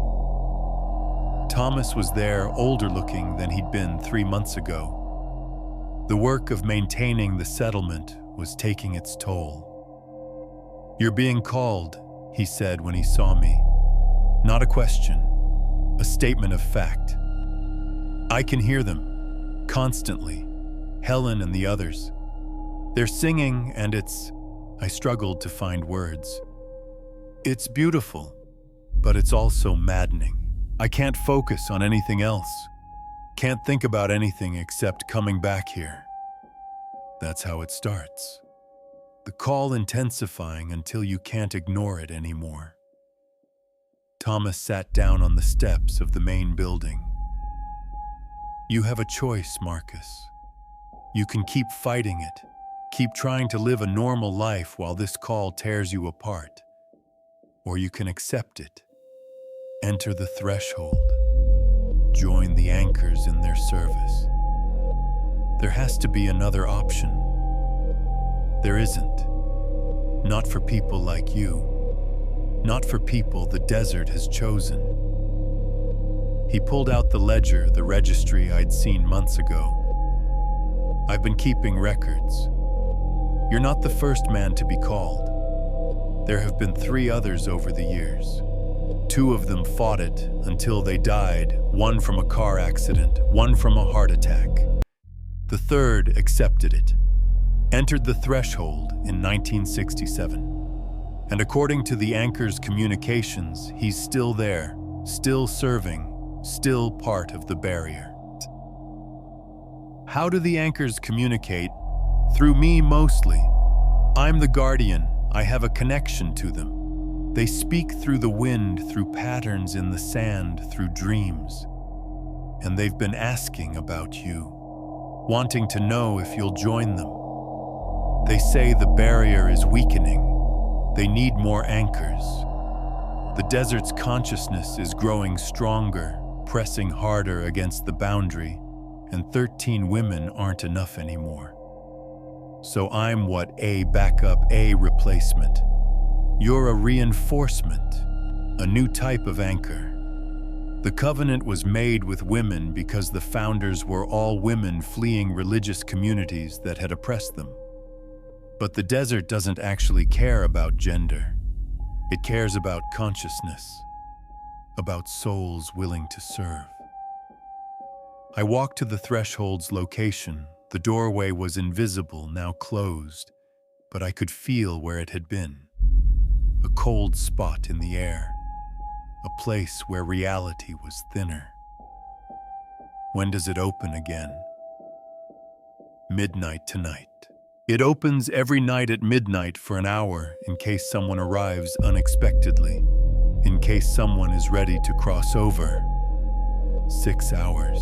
Thomas was there, older looking than he'd been 3 months ago. The work of maintaining the settlement was taking its toll. "You're being called," he said when he saw me. Not a question, a statement of fact. I can hear them, constantly, Helen and the others. They're singing and I struggled to find words. It's beautiful, but it's also maddening. I can't focus on anything else. Can't think about anything except coming back here. That's how it starts. The call intensifying until you can't ignore it anymore. Thomas sat down on the steps of the main building. "You have a choice, Marcus. You can keep fighting it, keep trying to live a normal life while this call tears you apart. Or you can accept it, enter the threshold, join the anchors in their service. There has to be another option. There isn't. Not for people like you. Not for people the desert has chosen." He pulled out the ledger, the registry I'd seen months ago. "I've been keeping records. You're not the first man to be called. There have been 3 others over the years. 2 of them fought it until they died, one from a car accident, one from a heart attack. The 3rd accepted it, entered the threshold in 1967. And according to the anchor's communications, he's still there, still serving, still part of the barrier." "How do the anchors communicate?" "Through me mostly. I'm the guardian. I have a connection to them. They speak through the wind, through patterns in the sand, through dreams. And they've been asking about you, wanting to know if you'll join them. They say the barrier is weakening. They need more anchors. The desert's consciousness is growing stronger, pressing harder against the boundary, and 13 women aren't enough anymore. So I'm what a backup, a replacement. You're a reinforcement, a new type of anchor. The covenant was made with women because the founders were all women fleeing religious communities that had oppressed them. But the desert doesn't actually care about gender. It cares about consciousness, about souls willing to serve." I walked to the threshold's location. The doorway was invisible, now closed, but I could feel where it had been. A cold spot in the air, a place where reality was thinner. "When does it open again?" "Midnight tonight. It opens every night at midnight for an hour in case someone arrives unexpectedly, in case someone is ready to cross over. 6 hours.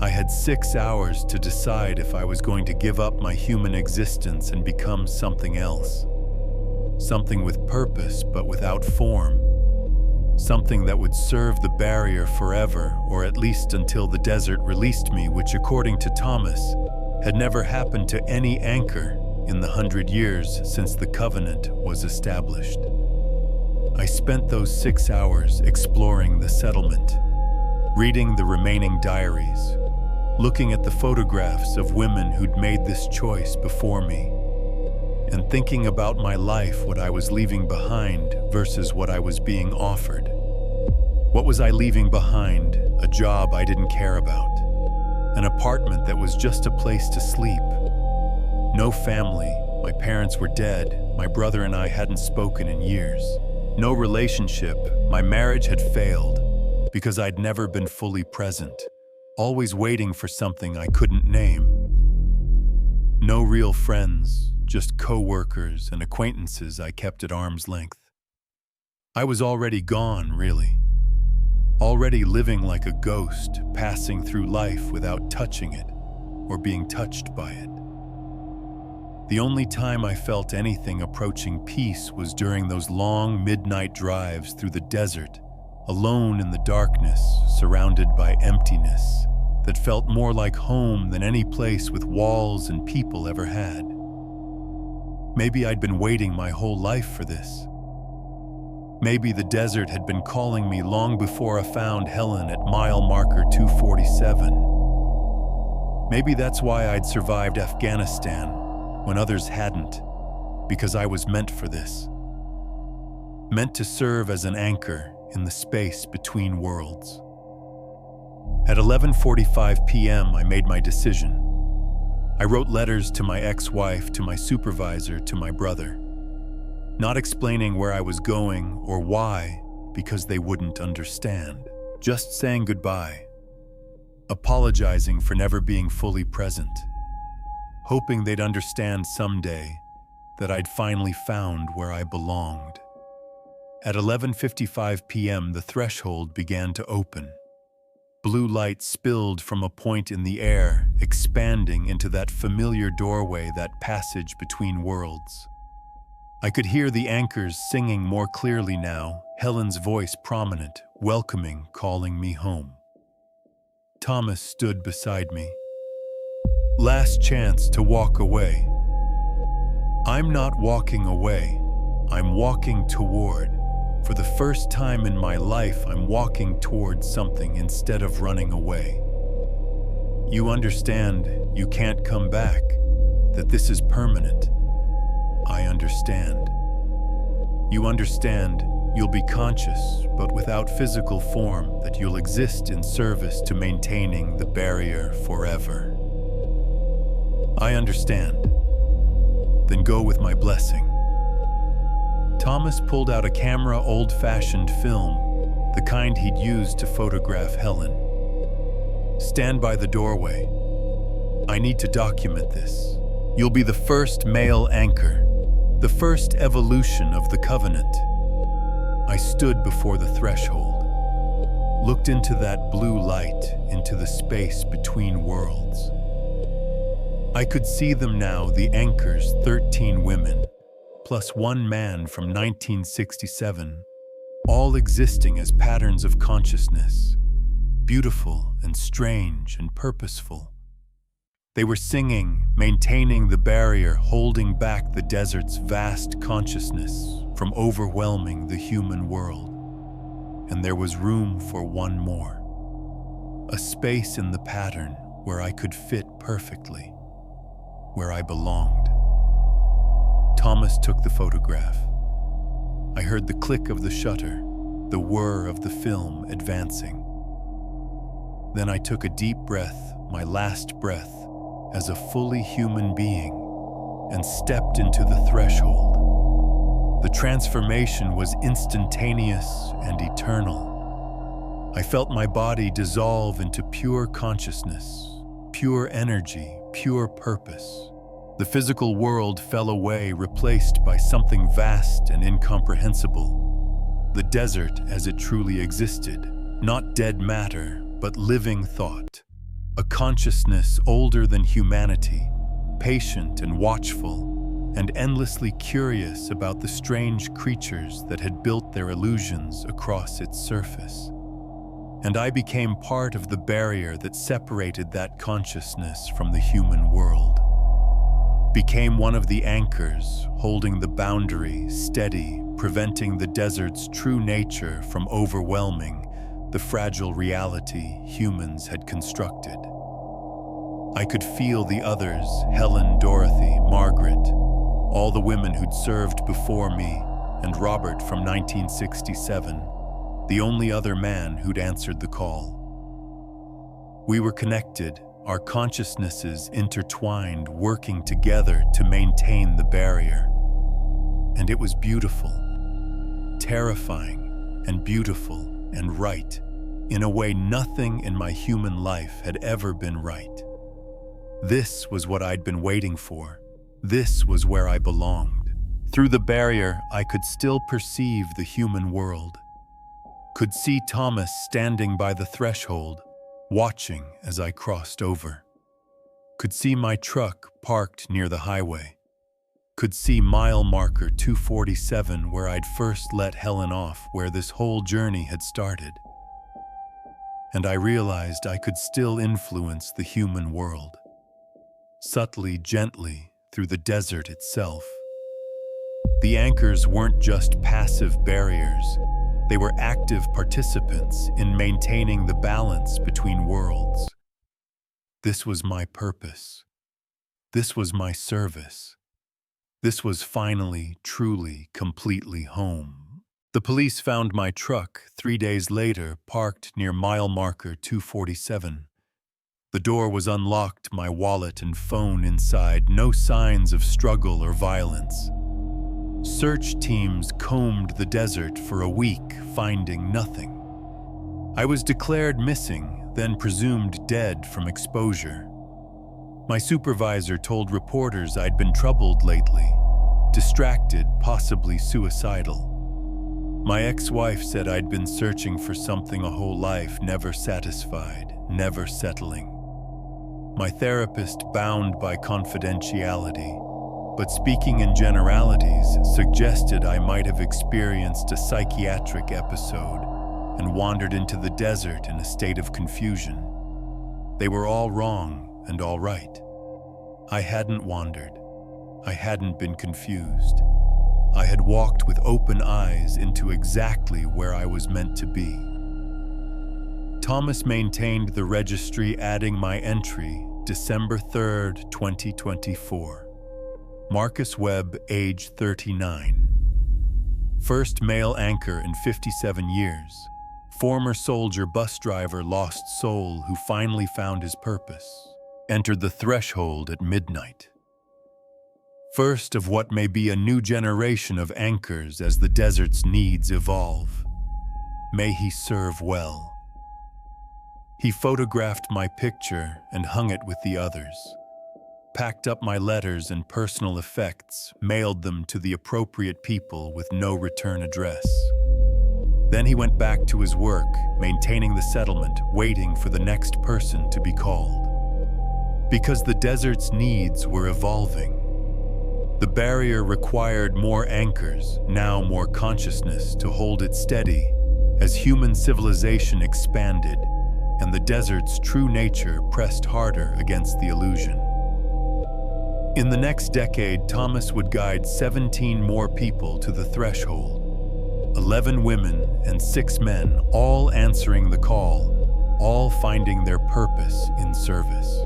I had 6 hours to decide if I was going to give up my human existence and become something else. Something with purpose but without form. Something that would serve the barrier forever, or at least until the desert released me, which according to Thomas, had never happened to any anchor in the 100 years since the covenant was established. I spent those 6 hours exploring the settlement, reading the remaining diaries, looking at the photographs of women who'd made this choice before me, and thinking about my life, what I was leaving behind versus what I was being offered. What was I leaving behind? A job I didn't care about. An apartment that was just a place to sleep. No family. My parents were dead. My brother and I hadn't spoken in years. No relationship. My marriage had failed. because I'd never been fully present, always waiting for something I couldn't name. No real friends, just co-workers and acquaintances I kept at arm's length. I was already gone, really. Already living like a ghost, passing through life without touching it or being touched by it. The only time I felt anything approaching peace was during those long midnight drives through the desert, alone in the darkness, surrounded by emptiness that felt more like home than any place with walls and people ever had. Maybe I'd been waiting my whole life for this. Maybe the desert had been calling me long before I found Helen at mile marker 247. Maybe that's why I'd survived Afghanistan when others hadn't, because I was meant for this. Meant to serve as an anchor in the space between worlds. At 11:45 p.m., I made my decision. I wrote letters to my ex-wife, to my supervisor, to my brother, not explaining where I was going or why, because they wouldn't understand. Just saying goodbye, apologizing for never being fully present, hoping they'd understand someday that I'd finally found where I belonged. At 11:55 p.m., the threshold began to open. Blue light spilled from a point in the air, expanding into that familiar doorway, that passage between worlds. I could hear the anchors singing more clearly now, Helen's voice prominent, welcoming, calling me home. Thomas stood beside me. Last chance to walk away. I'm not walking away. I'm walking toward. For the first time in my life, I'm walking towards something instead of running away. You understand you can't come back, that this is permanent. I understand. You understand you'll be conscious, but without physical form, that you'll exist in service to maintaining the barrier forever. I understand. Then go with my blessing. Thomas pulled out a camera, old-fashioned film, the kind he'd used to photograph Helen. Stand by the doorway. I need to document this. You'll be the first male anchor, the first evolution of the covenant. I stood before the threshold, looked into that blue light, into the space between worlds. I could see them now, the anchors, 13 women, plus one man from 1967, all existing as patterns of consciousness, beautiful and strange and purposeful. They were singing, maintaining the barrier, holding back the desert's vast consciousness from overwhelming the human world. And there was room for one more, a space in the pattern where I could fit perfectly, where I belonged. Thomas took the photograph. I heard the click of the shutter, the whir of the film advancing. Then I took a deep breath, my last breath, as a fully human being, and stepped into the threshold. The transformation was instantaneous and eternal. I felt my body dissolve into pure consciousness, pure energy, pure purpose. The physical world fell away, replaced by something vast and incomprehensible. The desert as it truly existed, not dead matter, but living thought. A consciousness older than humanity, patient and watchful, and endlessly curious about the strange creatures that had built their illusions across its surface. And I became part of the barrier that separated that consciousness from the human world. Became one of the anchors, holding the boundary steady, preventing the desert's true nature from overwhelming the fragile reality humans had constructed. I could feel the others, Helen, Dorothy, Margaret, all the women who'd served before me, and Robert from 1967, the only other man who'd answered the call. We were connected, our consciousnesses intertwined, working together to maintain the barrier. And it was beautiful, terrifying and beautiful and right In a way, nothing in my human life had ever been right. This was what I'd been waiting for. This was where I belonged. Through the barrier, I could still perceive the human world. Could see Thomas standing by the threshold, watching as I crossed over. Could see my truck parked near the highway. Could see mile marker 247 where I'd first let Helen off, where this whole journey had started. And I realized I could still influence the human world. Subtly, gently, through the desert itself. The anchors weren't just passive barriers. They were active participants in maintaining the balance between worlds. This was my purpose. This was my service. This was finally, truly, completely home. The police found my truck 3 days later, parked near mile marker 247. The door was unlocked, my wallet and phone inside, no signs of struggle or violence. Search teams combed the desert for a week, finding nothing. I was declared missing, then presumed dead from exposure. My supervisor told reporters I'd been troubled lately, distracted, possibly suicidal. My ex-wife said I'd been searching for something a whole life, never satisfied, never settling. My therapist, bound by confidentiality, but speaking in generalities, suggested I might have experienced a psychiatric episode and wandered into the desert in a state of confusion. They were all wrong and all right. I hadn't wandered. I hadn't been confused. I had walked with open eyes into exactly where I was meant to be. Thomas maintained the registry, adding my entry, December 3rd, 2024. Marcus Webb, age 39. First male anchor in 57 years. Former soldier, bus driver, lost soul who finally found his purpose. Entered the threshold at midnight. First of what may be a new generation of anchors as the desert's needs evolve. May he serve well. He photographed my picture and hung it with the others. Packed up my letters and personal effects, mailed them to the appropriate people with no return address. Then he went back to his work, maintaining the settlement, waiting for the next person to be called. Because the desert's needs were evolving. The barrier required more anchors, now more consciousness, to hold it steady as human civilization expanded and the desert's true nature pressed harder against the illusion. In the next decade, Thomas would guide 17 more people to the threshold. 11 women and 6 men, all answering the call, all finding their purpose in service.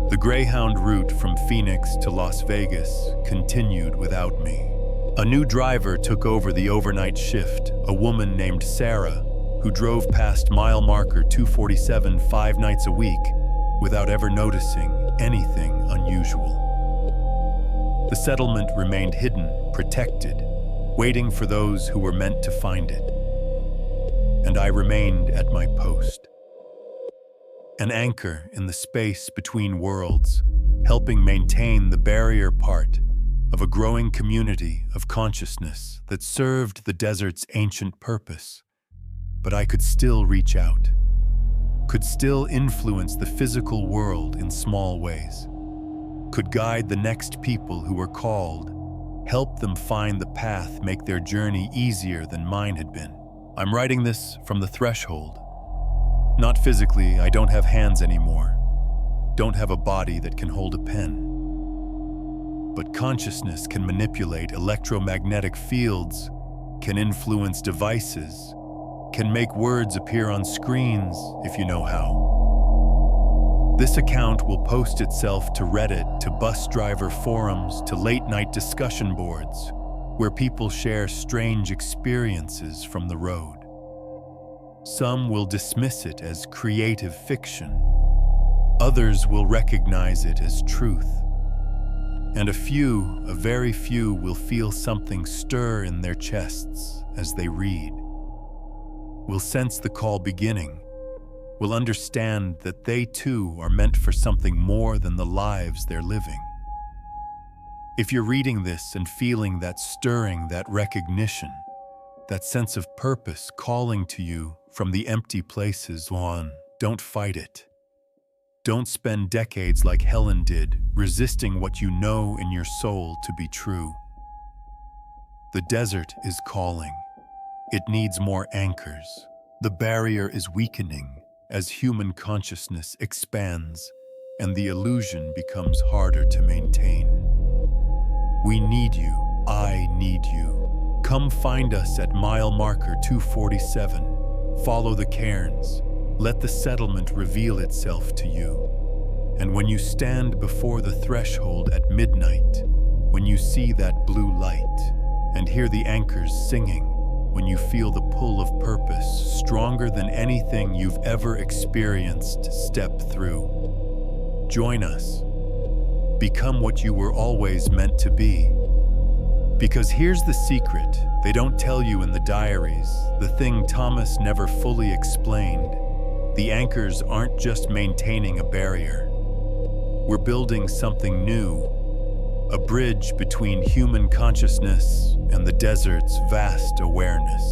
The Greyhound route from Phoenix to Las Vegas continued without me. A new driver took over the overnight shift, a woman named Sarah, who drove past mile marker 247 5 nights a week without ever noticing anything unusual. The settlement remained hidden, protected, waiting for those who were meant to find it. And I remained at my post. An anchor in the space between worlds, helping maintain the barrier part of a growing community of consciousness that served the desert's ancient purpose. But I could still reach out, could still influence the physical world in small ways, could guide the next people who were called, help them find the path, make their journey easier than mine had been. I'm writing this from the threshold. Not physically, I don't have hands anymore, don't have a body that can hold a pen. But consciousness can manipulate electromagnetic fields, can influence devices, can make words appear on screens if you know how. This account will post itself to Reddit, to bus driver forums, to late-night discussion boards, where people share strange experiences from the road. Some will dismiss it as creative fiction. Others will recognize it as truth. And a very few, will feel something stir in their chests as they read. will sense the call beginning, will understand that they too are meant for something more than the lives they're living. If you're reading this and feeling that stirring, that recognition, that sense of purpose calling to you from the empty places, don't fight it. Don't spend decades like Helen did, resisting what you know in your soul to be true. The desert is calling. It needs more anchors. The barrier is weakening as human consciousness expands and the illusion becomes harder to maintain. We need you. I need you. Come find us at mile marker 247. Follow the cairns. Let the settlement reveal itself to you. And when you stand before the threshold at midnight, when you see that blue light and hear the anchors singing, when you feel the pull of purpose stronger than anything you've ever experienced, step through. Join us. Become what you were always meant to be. Because here's the secret they don't tell you in the diaries, the thing Thomas never fully explained. The anchors aren't just maintaining a barrier. We're building something new, a bridge between human consciousness and the desert's vast awareness.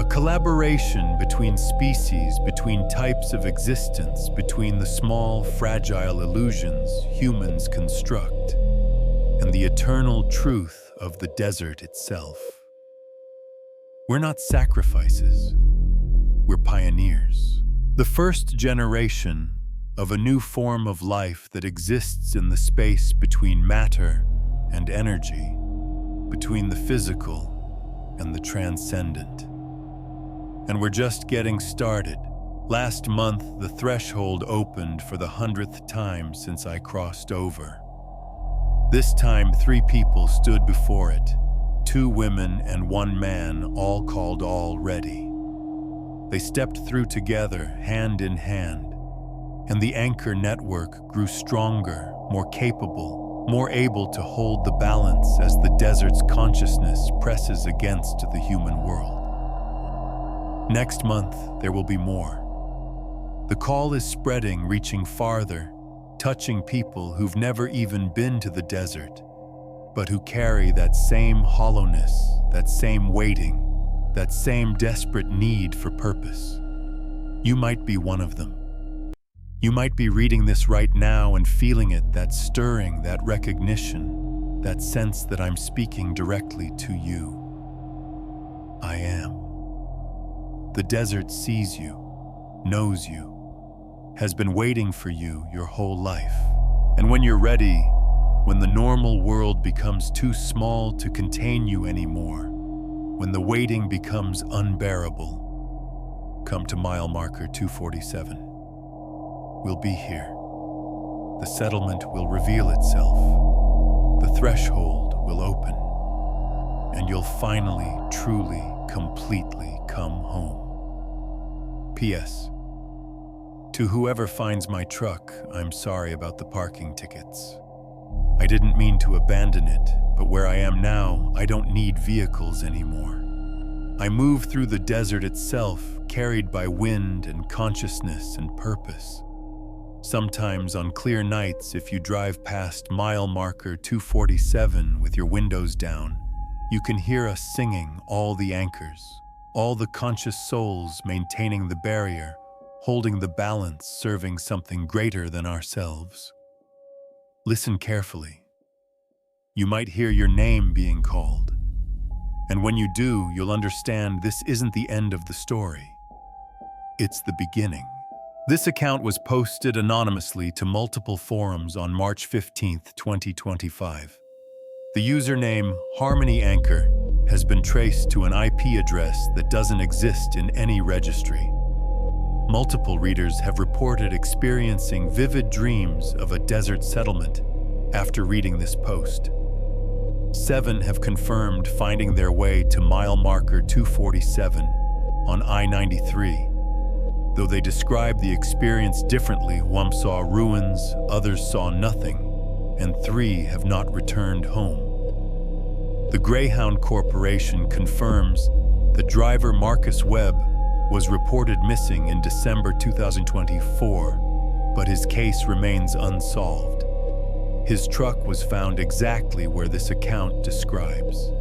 A collaboration between species, between types of existence, between the small, fragile illusions humans construct, and the eternal truth of the desert itself. We're not sacrifices, we're pioneers. The first generation of a new form of life that exists in the space between matter and energy, between the physical and the transcendent. And we're just getting started. Last month, the threshold opened for the 100th time since I crossed over. This time, 3 people stood before it, 2 women and 1 man, all called all ready. They stepped through together, hand in hand, and the anchor network grew stronger, more capable, more able to hold the balance as the desert's consciousness presses against the human world. Next month, there will be more. The call is spreading, reaching farther, touching people who've never even been to the desert, but who carry that same hollowness, that same waiting, that same desperate need for purpose. You might be one of them. You might be reading this right now and feeling it, that stirring, that recognition, that sense that I'm speaking directly to you. I am. The desert sees you, knows you, has been waiting for you your whole life. And when you're ready, when the normal world becomes too small to contain you anymore, when the waiting becomes unbearable, come to mile marker 247. We'll be here. The settlement will reveal itself. The threshold will open. And you'll finally, truly, completely come home. P.S. To whoever finds my truck, I'm sorry about the parking tickets. I didn't mean to abandon it, but where I am now, I don't need vehicles anymore. I move through the desert itself, carried by wind and consciousness and purpose. Sometimes on clear nights, if you drive past mile marker 247 with your windows down, you can hear us singing all the anchors, all the conscious souls maintaining the barrier, holding the balance, serving something greater than ourselves. Listen carefully. You might hear your name being called. And when you do, you'll understand this isn't the end of the story. It's the beginning. This account was posted anonymously to multiple forums on March 15, 2025. The username Harmony Anchor has been traced to an IP address that doesn't exist in any registry. Multiple readers have reported experiencing vivid dreams of a desert settlement after reading this post. 7 have confirmed finding their way to mile marker 247 on I-93. Though they describe the experience differently, one saw ruins, others saw nothing, and 3 have not returned home. The Greyhound Corporation confirms The driver, Marcus Webb, was reported missing in December 2024, but his case remains unsolved. His truck was found exactly where this account describes.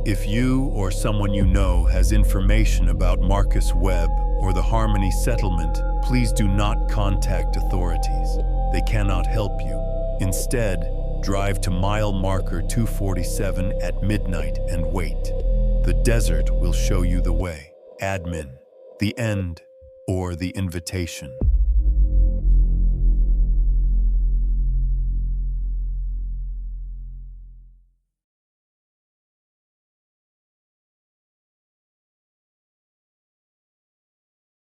If you or someone you know has information about Marcus Webb or the Harmony settlement, please do not contact authorities. They cannot help you. Instead, drive to mile marker 247 at midnight and wait. The desert will show you the way. Admin, the end, or the invitation.